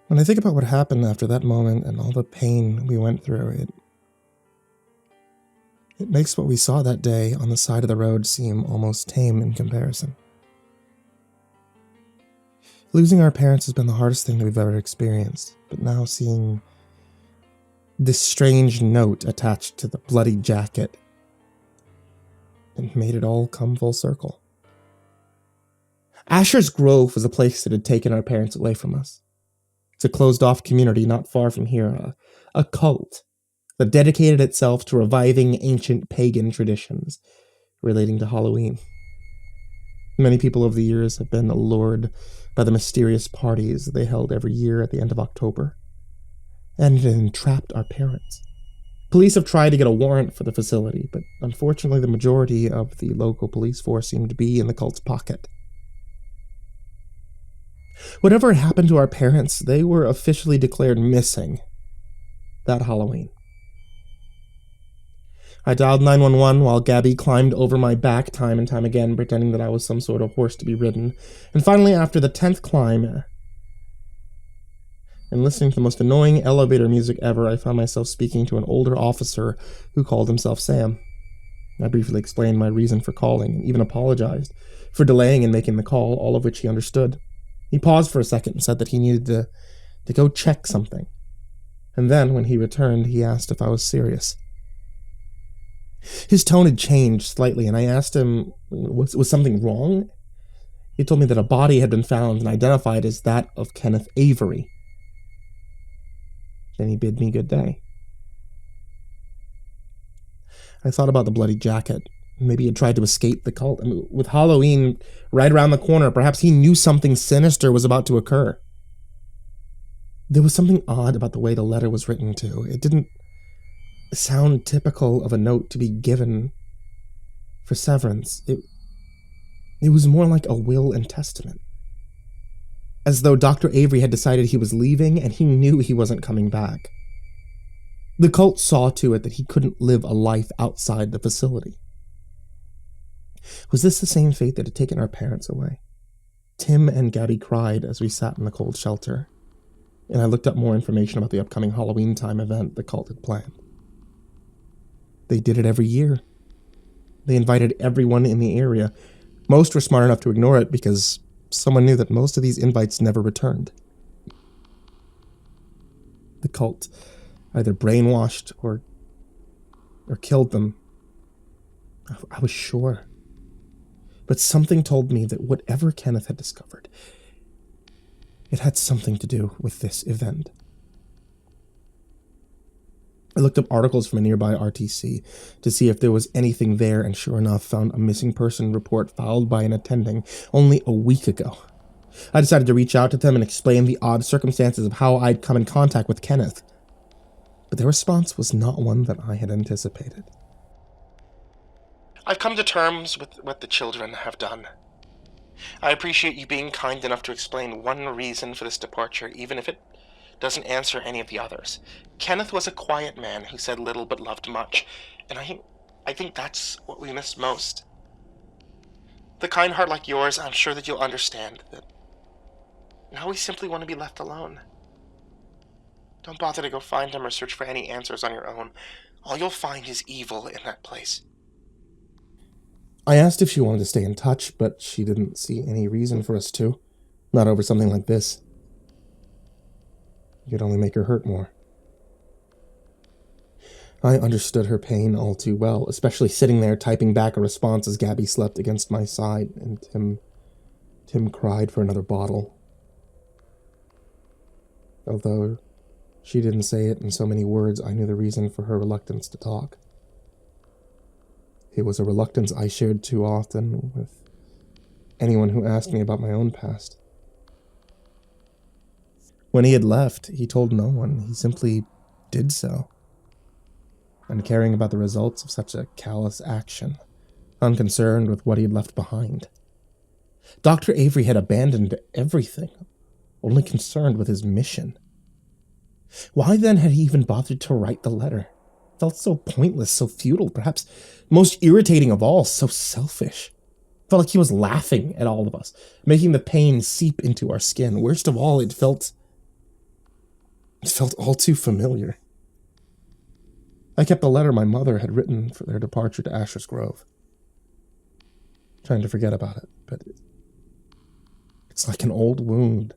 When I think about what happened after that moment and all the pain we went through, it makes what we saw that day on the side of the road seem almost tame in comparison. Losing our parents has been the hardest thing that we've ever experienced, but now seeing this strange note attached to the bloody jacket, it made it all come full circle. Asher's Grove was a place that had taken our parents away from us. It's a closed-off community not far from here, a cult that dedicated itself to reviving ancient pagan traditions relating to Halloween. Many people over the years have been allured by the mysterious parties they held every year at the end of October, and it entrapped our parents. Police have tried to get a warrant for the facility, but unfortunately the majority of the local police force seemed to be in the cult's pocket. Whatever had happened to our parents, they were officially declared missing that Halloween. I dialed 911 while Gabby climbed over my back time and time again, pretending that I was some sort of horse to be ridden. And finally, after the 10th climb, and listening to the most annoying elevator music ever, I found myself speaking to an older officer who called himself Sam. I briefly explained my reason for calling, and even apologized for delaying in making the call, all of which he understood. He paused for a second and said that he needed to go check something. And then, when he returned, he asked if I was serious. His tone had changed slightly, and I asked him, was something wrong? He told me that a body had been found and identified as that of Kenneth Avery. Then he bid me good day. I thought about the bloody jacket. Maybe he had tried to escape the cult. I mean, with Halloween right around the corner, perhaps he knew something sinister was about to occur. There was something odd about the way the letter was written, too. It didn't sound typical of a note to be given for severance. It was more like a will and testament. As though Dr. Avery had decided he was leaving and he knew he wasn't coming back. The cult saw to it that he couldn't live a life outside the facility. Was this the same fate that had taken our parents away? Tim and Gabby cried as we sat in the cold shelter, and I looked up more information about the upcoming Halloweentime event the cult had planned. They did it every year. They invited everyone in the area. Most were smart enough to ignore it because someone knew that most of these invites never returned. The cult either brainwashed or killed them. I was sure. But something told me that whatever Kenneth had discovered, it had something to do with this event. I looked up articles from a nearby RTC to see if there was anything there, and sure enough, found a missing person report filed by an attending only a week ago. I decided to reach out to them and explain the odd circumstances of how I'd come in contact with Kenneth. But their response was not one that I had anticipated. I've come to terms with what the children have done. I appreciate you being kind enough to explain one reason for this departure, even if it doesn't answer any of the others. Kenneth was a quiet man who said little but loved much, and I think that's what we miss most. The kind heart like yours, I'm sure that you'll understand that now we simply want to be left alone. Don't bother to go find him or search for any answers on your own. All you'll find is evil in that place. I asked if she wanted to stay in touch, but she didn't see any reason for us to. Not over something like this. It could only make her hurt more. I understood her pain all too well, especially sitting there typing back a response as Gabby slept against my side, and Tim cried for another bottle. Although she didn't say it in so many words, I knew the reason for her reluctance to talk. It was a reluctance I shared too often with anyone who asked me about my own past. When he had left, he told no one. He simply did so. Uncaring about the results of such a callous action, unconcerned with what he had left behind. Dr. Avery had abandoned everything, only concerned with his mission. Why then had he even bothered to write the letter? It felt so pointless, so futile, perhaps most irritating of all, so selfish. It felt like he was laughing at all of us, making the pain seep into our skin. Worst of all, it felt all too familiar. I kept the letter my mother had written for their departure to Asher's Grove. Trying to forget about it, but it's like an old wound,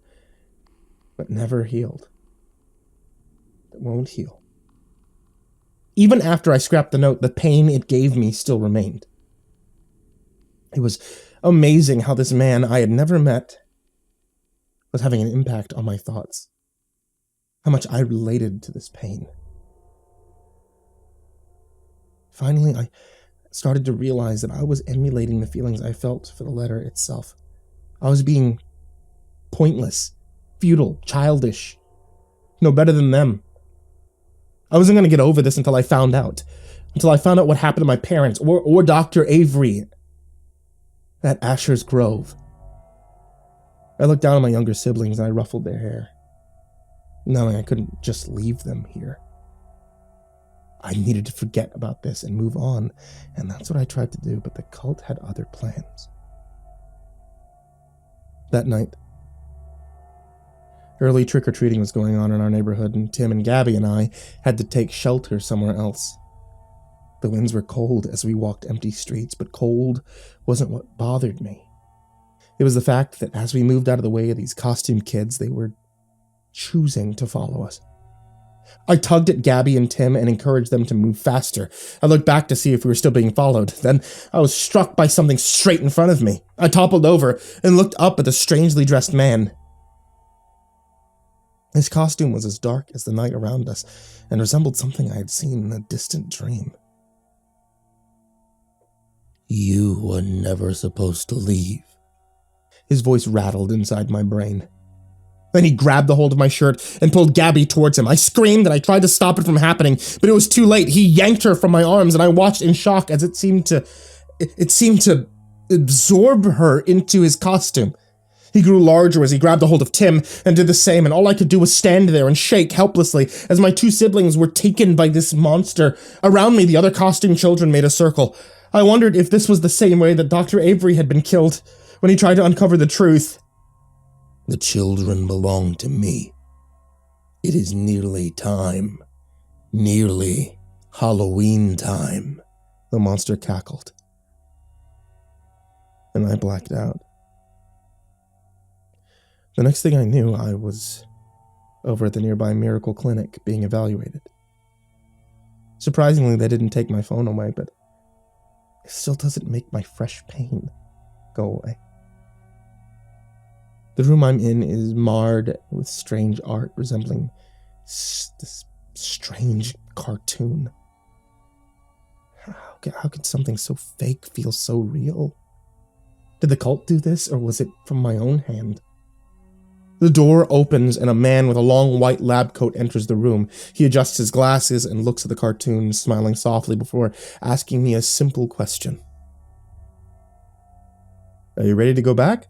but never healed. It won't heal. Even after I scrapped the note, the pain it gave me still remained. It was amazing how this man I had never met was having an impact on my thoughts. How much I related to this pain. Finally, I started to realize that I was emulating the feelings I felt for the letter itself. I was being pointless, futile, childish, no better than them. I wasn't going to get over this until I found out what happened to my parents or Dr. Avery at Asher's Grove. I looked down at my younger siblings and I ruffled their hair, knowing I couldn't just leave them here. I needed to forget about this and move on, and that's what I tried to do, but the cult had other plans. That night, early trick-or-treating was going on in our neighborhood, and Tim and Gabby and I had to take shelter somewhere else. The winds were cold as we walked empty streets, but cold wasn't what bothered me. It was the fact that as we moved out of the way of these costume kids, they were choosing to follow us. I tugged at Gabby and Tim and encouraged them to move faster. I looked back to see if we were still being followed. Then I was struck by something straight in front of me. I toppled over and looked up at the strangely dressed man. His costume was as dark as the night around us and resembled something I had seen in a distant dream. You were never supposed to leave. His voice rattled inside my brain. Then he grabbed the hold of my shirt and pulled Gabby towards him. I screamed and I tried to stop it from happening, but it was too late. He yanked her from my arms and I watched in shock as it seemed to absorb her into his costume. He grew larger as he grabbed a hold of Tim and did the same, and all I could do was stand there and shake helplessly as my two siblings were taken by this monster. Around me, the other costume children made a circle. I wondered if this was the same way that Dr. Avery had been killed when he tried to uncover the truth. The children belong to me. It is nearly time. Nearly Halloween time, the monster cackled. And I blacked out. The next thing I knew, I was over at the nearby Miracle Clinic being evaluated. Surprisingly, they didn't take my phone away, but it still doesn't make my fresh pain go away. The room I'm in is marred with strange art resembling this strange cartoon. How could something so fake feel so real? Did the cult do this, or was it from my own hand? The door opens and a man with a long white lab coat enters the room. He adjusts his glasses and looks at the cartoon, smiling softly before asking me a simple question. Are you ready to go back?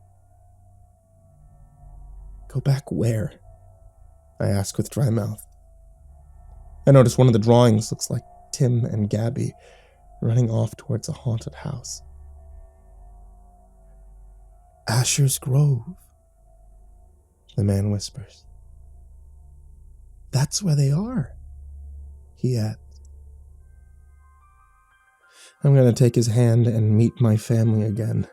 Go back where? I ask with dry mouth. I notice one of the drawings looks like Tim and Gabby running off towards a haunted house. Asher's Grove, the man whispers. That's where they are, he adds. I'm going to take his hand and meet my family again.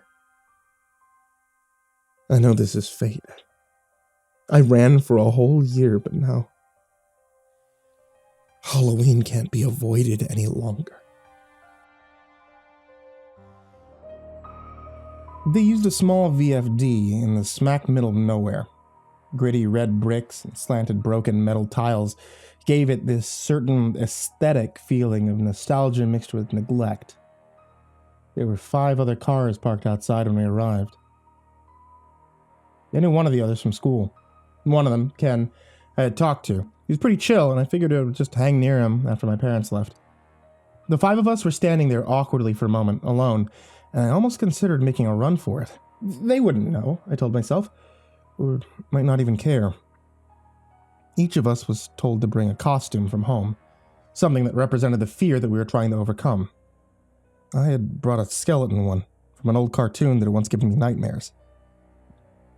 I know this is fate. I ran for a whole year, but now Halloween can't be avoided any longer. They used a small VFD in the smack middle of nowhere. Gritty red bricks and slanted broken metal tiles gave it this certain aesthetic feeling of nostalgia mixed with neglect. There were 5 other cars parked outside when we arrived. I knew one of the others from school. One of them, Ken, I had talked to. He was pretty chill, and I figured I would just hang near him after my parents left. The 5 of us were standing there awkwardly for a moment, alone, and I almost considered making a run for it. They wouldn't know, I told myself, or might not even care. Each of us was told to bring a costume from home, something that represented the fear that we were trying to overcome. I had brought a skeleton one from an old cartoon that had once given me nightmares.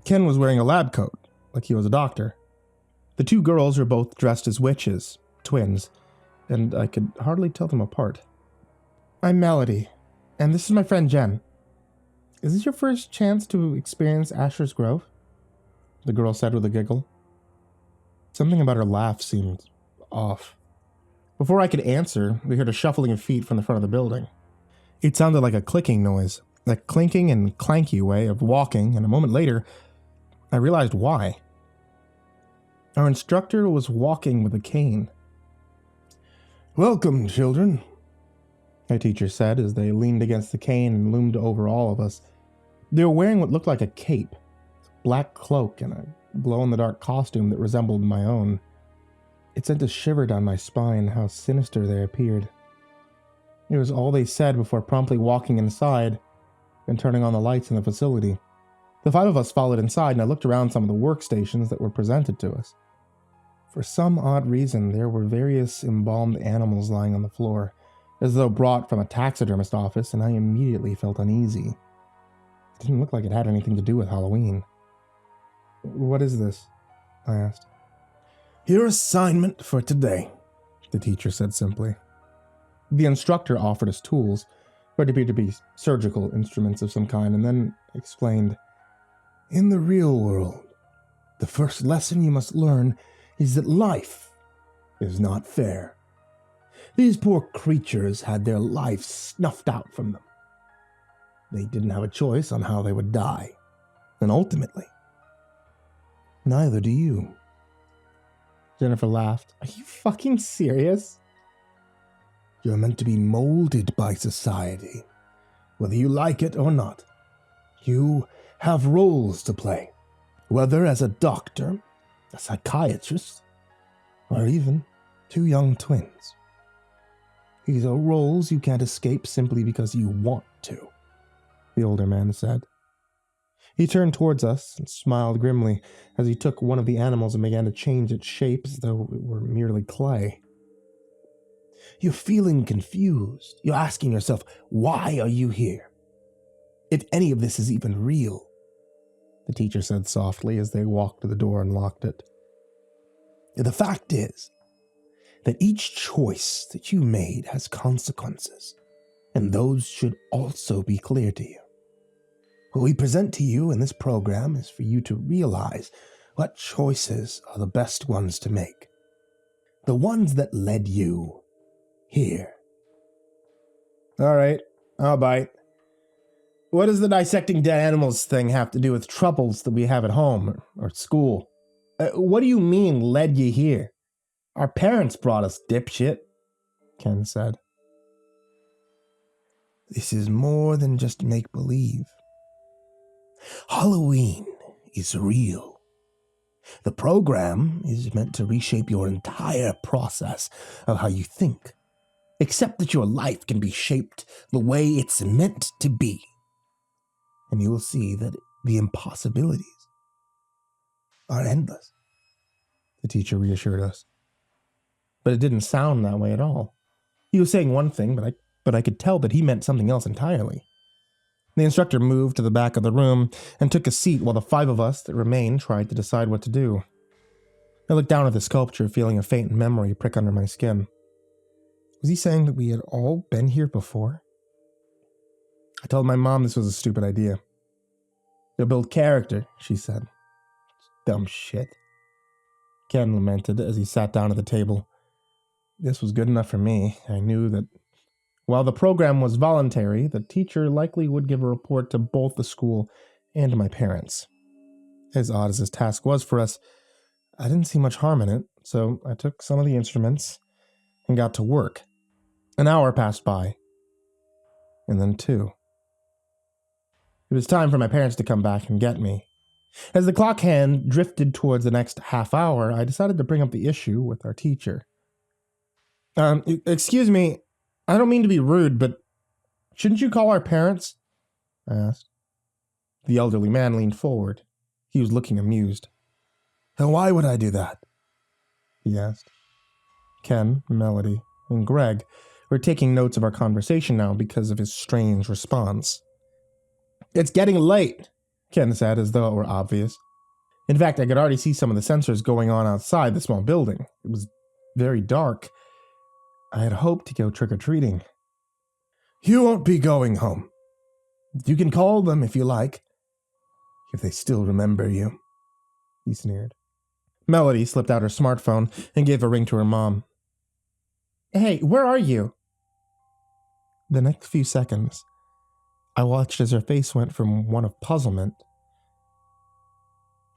Ken was wearing a lab coat, like he was a doctor. The 2 girls were both dressed as witches, twins, and I could hardly tell them apart. I'm Melody, and this is my friend Jen. Is this your first chance to experience Asher's Grove? The girl said with a giggle. Something about her laugh seemed off. Before I could answer, we heard a shuffling of feet from the front of the building. It sounded like a clicking noise, a clinking and clanky way of walking, and a moment later, I realized why. Our instructor was walking with a cane. Welcome, children, our teacher said as they leaned against the cane and loomed over all of us. They were wearing what looked like a cape, a black cloak, and a glow-in-the-dark costume that resembled my own. It sent a shiver down my spine how sinister they appeared. It was all they said before promptly walking inside and turning on the lights in the facility. The 5 of us followed inside, and I looked around some of the workstations that were presented to us. For some odd reason, there were various embalmed animals lying on the floor, as though brought from a taxidermist office, and I immediately felt uneasy. It didn't look like it had anything to do with Halloween. What is this? I asked. Your assignment for today, the teacher said simply. The instructor offered us tools, what appeared to be surgical instruments of some kind, and then explained, in the real world, the first lesson you must learn is that life is not fair. These poor creatures had their lives snuffed out from them. They didn't have a choice on how they would die, and ultimately, neither do you. Jennifer laughed. Are you fucking serious? You're meant to be molded by society, whether you like it or not. You have roles to play, whether as a doctor, a psychiatrist, or even 2 young twins. These are roles you can't escape simply because you want to, the older man said. He turned towards us and smiled grimly as he took one of the animals and began to change its shape as though it were merely clay. You're feeling confused. You're asking yourself, why are you here? If any of this is even real, the teacher said softly as they walked to the door and locked it. The fact is that each choice that you made has consequences, and those should also be clear to you. What we present to you in this program is for you to realize what choices are the best ones to make. The ones that led you here. All right, I'll bite. What does the dissecting dead animals thing have to do with troubles that we have at home or school? What do you mean, led you here? Our parents brought us, dipshit, Ken said. This is more than just make-believe. Halloween is real. The program is meant to reshape your entire process of how you think. Accept that your life can be shaped the way it's meant to be. And you will see that the impossibilities are endless, the teacher reassured us. But it didn't sound that way at all. He was saying one thing, but I could tell that he meant something else entirely. The instructor moved to the back of the room and took a seat while the 5 of us that remained tried to decide what to do. I looked down at the sculpture, feeling a faint memory prick under my skin. Was he saying that we had all been here before? I told my mom this was a stupid idea. They'll build character, she said. Dumb shit. Ken lamented as he sat down at the table. This was good enough for me. I knew that while the program was voluntary, the teacher likely would give a report to both the school and my parents. As odd as this task was for us, I didn't see much harm in it, so I took some of the instruments and got to work. An hour passed by, and then 2. It was time for my parents to come back and get me. As the clock hand drifted towards the next half hour, I decided to bring up the issue with our teacher. Excuse me, I don't mean to be rude, but shouldn't you call our parents? I asked. The elderly man leaned forward. He was looking amused. And why would I do that? He asked. Ken, Melody, and Greg were taking notes of our conversation now because of his strange response. It's getting late, Ken said as though it were obvious. In fact, I could already see some of the sensors going on outside the small building. It was very dark. I had hoped to go trick-or-treating. You won't be going home. You can call them if you like, if they still remember you, he sneered. Melody slipped out her smartphone and gave a ring to her mom. Hey, where are you? The next few seconds, I watched as her face went from one of puzzlement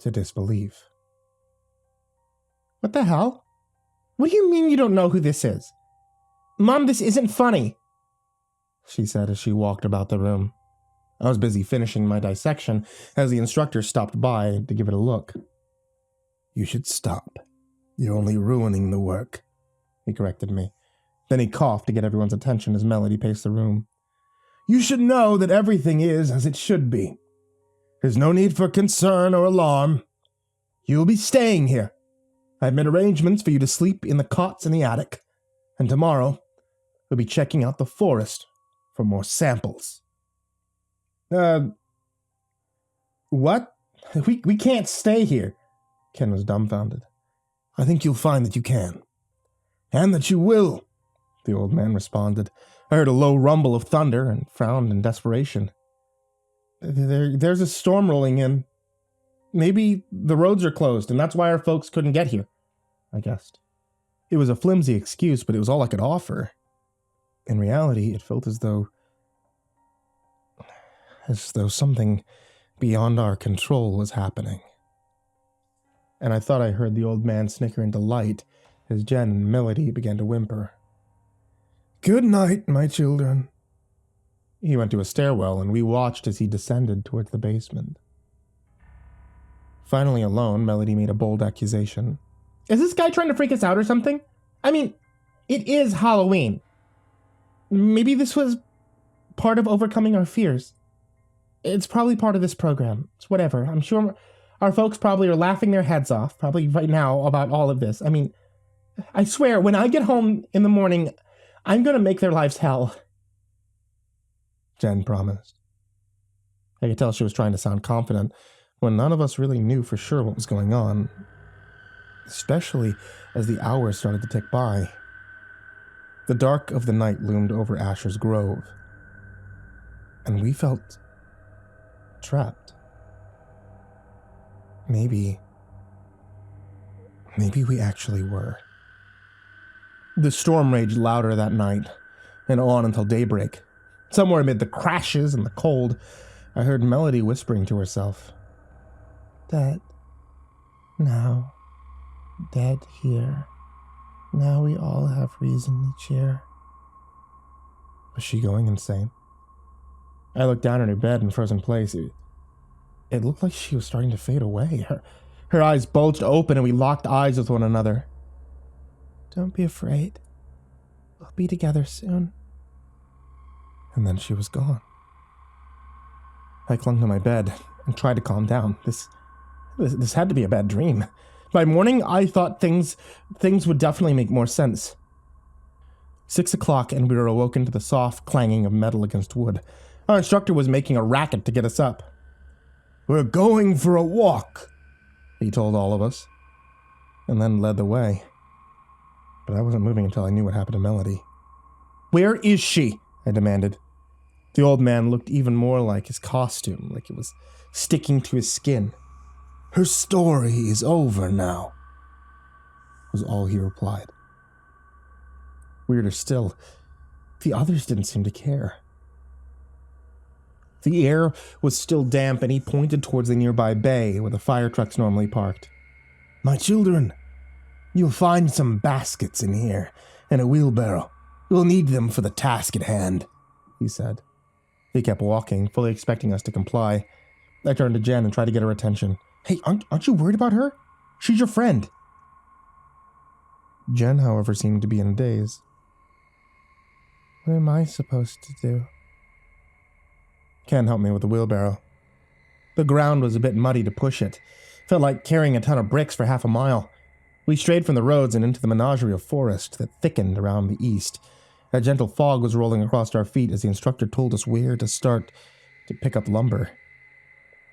to disbelief. What the hell? What do you mean you don't know who this is? Mom, this isn't funny, she said as she walked about the room. I was busy finishing my dissection as the instructor stopped by to give it a look. You should stop. You're only ruining the work, he corrected me. Then he coughed to get everyone's attention as Melody paced the room. You should know that everything is as it should be. There's no need for concern or alarm. You'll be staying here. I've made arrangements for you to sleep in the cots in the attic, and tomorrow we'll be checking out the forest for more samples. What? We can't stay here. Ken was dumbfounded. I think you'll find that you can. And that you will, the old man responded. I heard a low rumble of thunder and frowned in desperation. There's a storm rolling in. Maybe the roads are closed, and that's why our folks couldn't get here, I guessed. It was a flimsy excuse, but it was all I could offer. In reality, it felt as though something beyond our control was happening. And I thought I heard the old man snicker in delight as Jen and Melody began to whimper. Good night, my children. He went to a stairwell, and we watched as he descended towards the basement. Finally alone, Melody made a bold accusation. Is this guy trying to freak us out or something? I mean, it is Halloween. Maybe this was part of overcoming our fears. It's probably part of this program. It's whatever. I'm sure our folks probably are laughing their heads off, probably right now, about all of this. I mean, I swear, when I get home in the morning, I'm going to make their lives hell. Jen promised. I could tell she was trying to sound confident when none of us really knew for sure what was going on, especially as the hours started to tick by. The dark of the night loomed over Asher's Grove, and we felt trapped. Maybe we actually were. The storm raged louder that night, and on until daybreak. Somewhere amid the crashes and the cold, I heard Melody whispering to herself. Dead. Now. Dead here. Now we all have reason to cheer. Was she going insane? I looked down at her bed in frozen place. It looked like she was starting to fade away. Her eyes bulged open and we locked eyes with one another. Don't be afraid. We'll be together soon. And then she was gone. I clung to my bed and tried to calm down. This had to be a bad dream. By morning, I thought things would definitely make more sense. 6 o'clock, and we were awoken to the soft clanging of metal against wood. Our instructor was making a racket to get us up. We're going for a walk, he told all of us, and then led the way. But I wasn't moving until I knew what happened to Melody. Where is she? I demanded. The old man looked even more like his costume, like it was sticking to his skin. Her story is over now, was all he replied. Weirder still, the others didn't seem to care. The air was still damp, and he pointed towards the nearby bay where the fire trucks normally parked. My children, you'll find some baskets in here and a wheelbarrow. You'll need them for the task at hand, he said. He kept walking, fully expecting us to comply. I turned to Jen and tried to get her attention. Hey, aren't you worried about her? She's your friend. Jen, however, seemed to be in a daze. What am I supposed to do? Ken helped me with the wheelbarrow. The ground was a bit muddy to push it. Felt like carrying a ton of bricks for half a mile. We strayed from the roads and into the menagerie of forest that thickened around the east. A gentle fog was rolling across our feet as the instructor told us where to start to pick up lumber.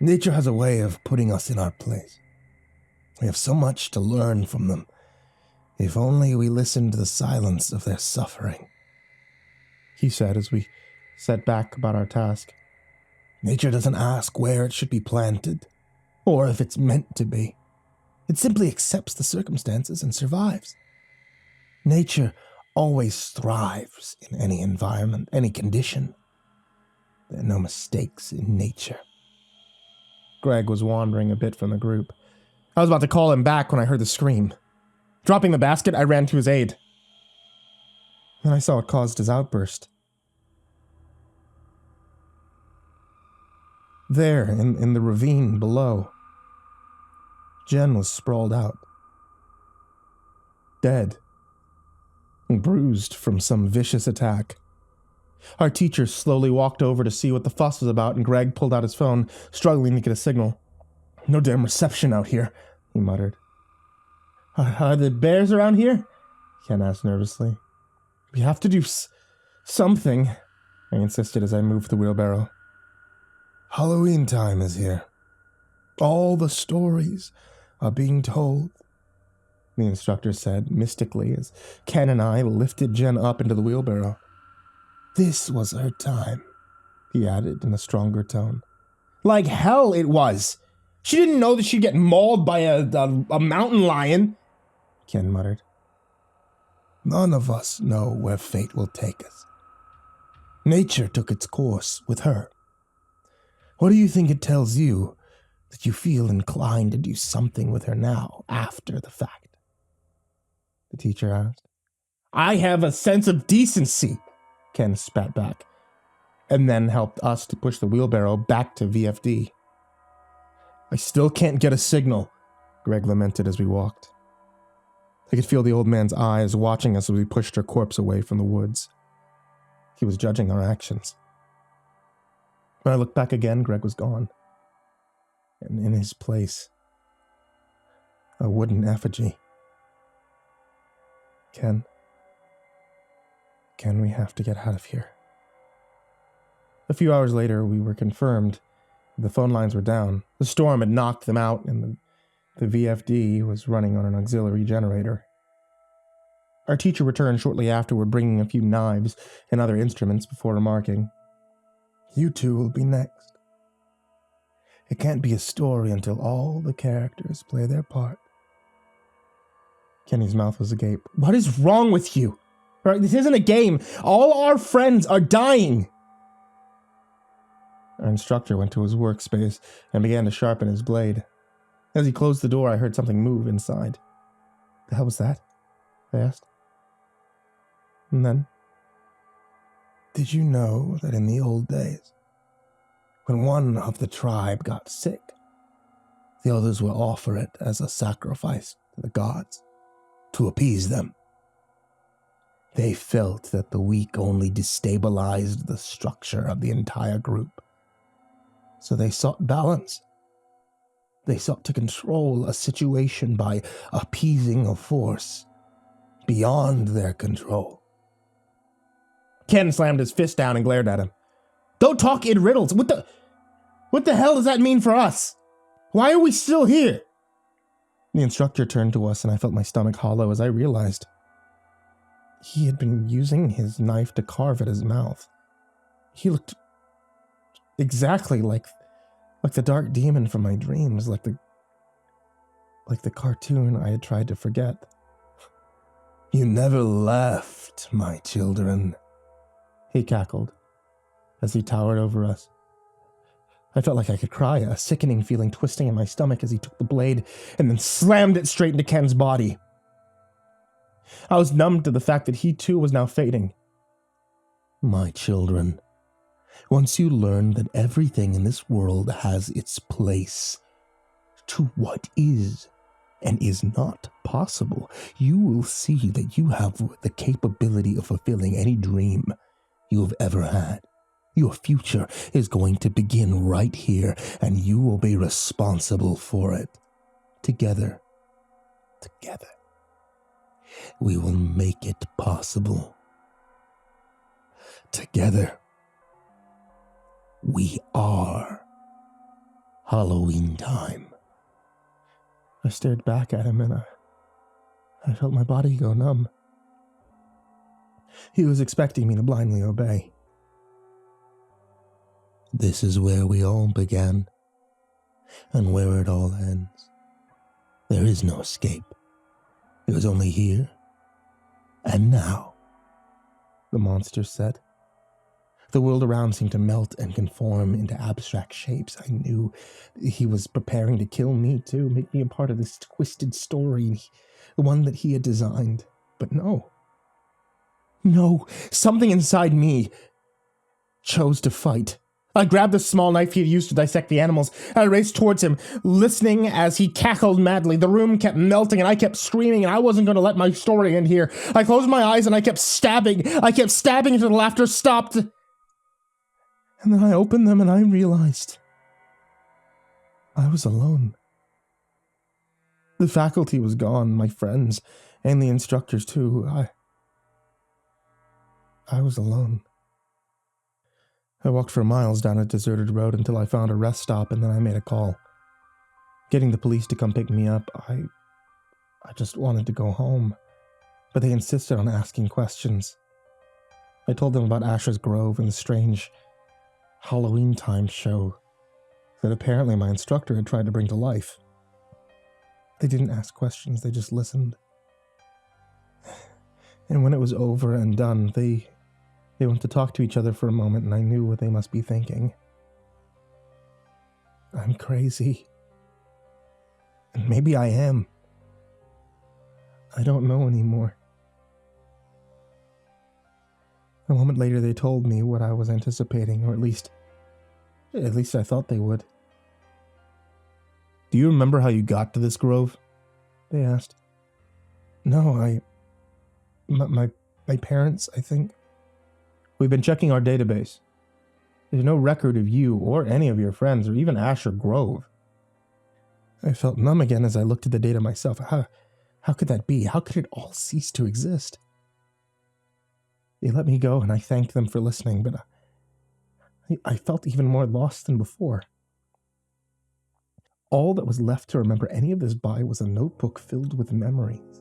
Nature has a way of putting us in our place. We have so much to learn from them. If only we listened to the silence of their suffering, he said as we set back about our task. Nature doesn't ask where it should be planted, or if it's meant to be. It simply accepts the circumstances and survives. Nature always thrives in any environment, any condition. There are no mistakes in nature. Greg was wandering a bit from the group. I was about to call him back when I heard the scream. Dropping the basket, I ran to his aid. Then I saw what caused his outburst. There, in the ravine below, Jen was sprawled out. Dead. And bruised from some vicious attack. Our teacher slowly walked over to see what the fuss was about, and Greg pulled out his phone, struggling to get a signal. No damn reception out here, he muttered. Are the bears around here? Ken asked nervously. We have to do something, I insisted as I moved the wheelbarrow. Halloweentime is here. All the stories are being told, the instructor said mystically as Ken and I lifted Jen up into the wheelbarrow. This was her time, he added in a stronger tone. Like hell it was. She didn't know that she'd get mauled by a mountain lion, Ken muttered. None of us know where fate will take us. Nature took its course with her. What do you think it tells you that you feel inclined to do something with her now, after the fact? The teacher asked. I have a sense of decency, Ken spat back. and then helped us to push the wheelbarrow back to VFD. I still can't get a signal, Greg lamented as we walked. I could feel the old man's eyes watching us as we pushed her corpse away from the woods. He was judging our actions. When I looked back again, Greg was gone. And in his place, a wooden effigy. Ken, we have to get out of here. A few hours later, we were confirmed the phone lines were down. The storm had knocked them out, and the VFD was running on an auxiliary generator. Our teacher returned shortly afterward, bringing a few knives and other instruments before remarking, "You two will be next. It can't be a story until all the characters play their part." Kenny's mouth was agape. "What is wrong with you? All right, this isn't a game. All our friends are dying." Our instructor went to his workspace and began to sharpen his blade. As he closed the door, I heard something move inside. "The hell was that?" I asked. And then, "Did you know that in the old days, when one of the tribe got sick, the others would offer it as a sacrifice to the gods to appease them? They felt that the weak only destabilized the structure of the entire group. So they sought balance. They sought to control a situation by appeasing a force beyond their control." Ken slammed his fist down and glared at him. "Don't talk in riddles. What the hell does that mean for us? Why are we still here?" The instructor turned to us, and I felt my stomach hollow as I realized he had been using his knife to carve at his mouth. He looked exactly like the dark demon from my dreams, like the cartoon I had tried to forget. "You never left, my children," he cackled as he towered over us. I felt like I could cry, a sickening feeling twisting in my stomach as he took the blade and then slammed it straight into Ken's body. I was numb to the fact that he too was now fading. "My children, once you learn that everything in this world has its place to what is and is not possible, you will see that you have the capability of fulfilling any dream you have ever had. Your future is going to begin right here, and you will be responsible for it. Together, we will make it possible. Together, we are Halloweentime." I stared back at him, and I felt my body go numb. He was expecting me to blindly obey. "This is where we all began, and where it all ends. There is no escape. It was only here and now," the monster said. The world around seemed to melt and conform into abstract shapes. I knew he was preparing to kill me too, make me a part of this twisted story, the one that he had designed. But no, something inside me chose to fight. I grabbed the small knife he had used to dissect the animals. I raced towards him, listening as he cackled madly. The room kept melting, and I kept screaming, and I wasn't going to let my story end here. I closed my eyes, and I kept stabbing. Until the laughter stopped. And then I opened them, and I realized I was alone. The faculty was gone, my friends, and the instructors too. I was alone. I walked for miles down a deserted road until I found a rest stop, and then I made a call. Getting the police to come pick me up, I just wanted to go home, but they insisted on asking questions. I told them about Asher's Grove and the strange Halloweentime show that apparently my instructor had tried to bring to life. They didn't ask questions, they just listened. And when it was over and done, they went to talk to each other for a moment, and I knew what they must be thinking. I'm crazy. And maybe I am. I don't know anymore. A moment later, they told me what I was anticipating, or at least I thought they would. Do you remember how you got to this grove? They asked. No, my parents, I think. We've been checking our database. There's no record of you or any of your friends or even Asher Grove. I felt numb again as I looked at the data myself. How could that be? How could it all cease to exist? They let me go, and I thanked them for listening, but I felt even more lost than before. All that was left to remember any of this by was a notebook filled with memories.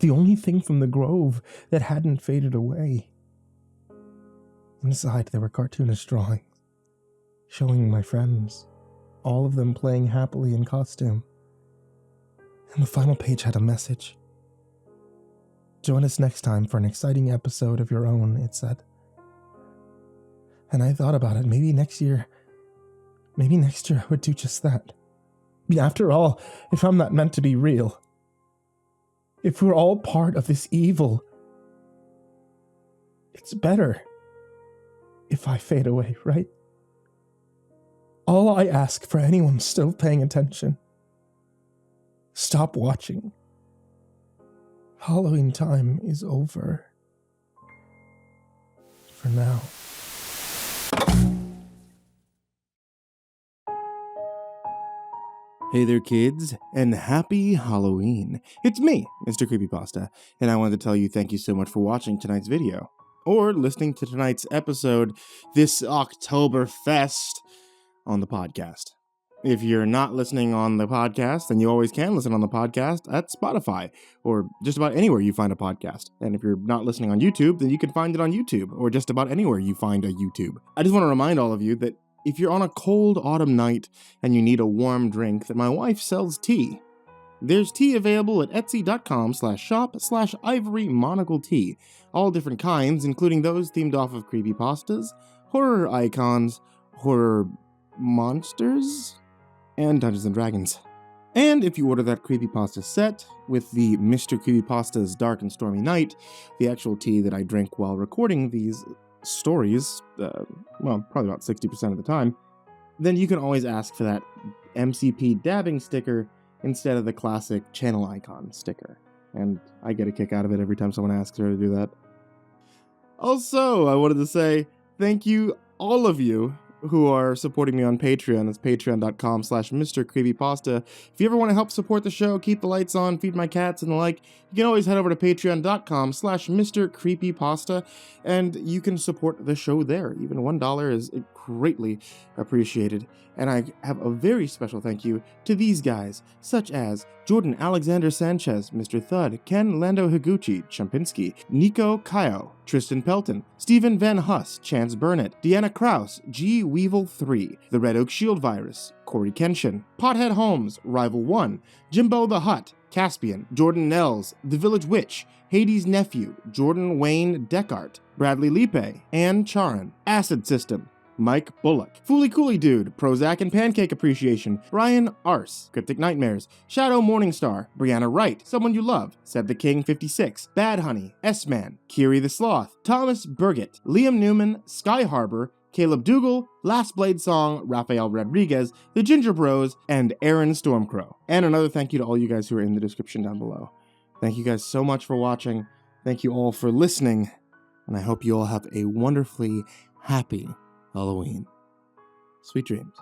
The only thing from the grove that hadn't faded away. Inside, there were cartoonish drawings, showing my friends, all of them playing happily in costume. And the final page had a message. Join us next time for an exciting episode of your own, it said. And I thought about it. Maybe next year I would do just that. After all, if I'm not meant to be real, if we're all part of this evil, it's better if I fade away, right? All I ask for anyone still paying attention, stop watching. Halloweentime is over. For now. Hey there, kids, and happy Halloween. It's me, MrCreepyPasta, and I wanted to tell you thank you so much for watching tonight's video, or listening to tonight's episode, this Oktoberfest, on the podcast. If you're not listening on the podcast, then you always can listen on the podcast at Spotify, or just about anywhere you find a podcast. And if you're not listening on YouTube, then you can find it on YouTube, or just about anywhere you find a YouTube. I just want to remind all of you that if you're on a cold autumn night and you need a warm drink, then my wife sells tea. There's tea available at etsy.com/shop/ivory-monocle-tea. All different kinds, including those themed off of creepypastas, horror icons, horror monsters, and Dungeons & Dragons. And if you order that creepypasta set with the Mr. Creepypasta's Dark and Stormy Night, the actual tea that I drink while recording these stories, probably about 60% of the time, then you can always ask for that MCP dabbing sticker instead of the classic channel icon sticker. And I get a kick out of it every time someone asks her to do that. Also, I wanted to say thank you, all of you who are supporting me on Patreon. It's patreon.com/MrCreepyPasta. If you ever want to help support the show, keep the lights on, feed my cats, and the like, you can always head over to patreon.com/MrCreepyPasta, and you can support the show there. Even $1 is greatly appreciated. And I have a very special thank you to these guys, such as Jordan Alexander Sanchez, Mr. Thud, Ken Lando Higuchi, Chompski, Nico Kaeo, Tristain Pelton, Stephen VanHuss, Chance Burnett, Deanna Kraus, G Weevil 3, TheRedOakShieldVirus, CoryxKenshin, Pothead Holmes, Rival1, JimboTheHutt, Caspian, Jordan Nells, The Village Witch, Hades' Nephew, Jordan Wayne Deckard, Bradley Leipe, and Charron, AcidSystem, Mike Bullock, Fooly Cooly Dude, Prozac and Pancake Appreciation, Ryan Arse, Cryptic Nightmares, Shadow Morningstar, Brianna Wright, Someone You Love, Said the King 56, Bad Honey, S-Man, Kiri the Sloth, Thomas Burgett, Liam Newman, Sky Harbor, Caleb Dougal, Last Blade Song, Rafael Rodriguez, The Ginger Bros, and Aaron Stormcrow. And another thank you to all you guys who are in the description down below. Thank you guys so much for watching. Thank you all for listening. And I hope you all have a wonderfully happy Halloween. Sweet dreams.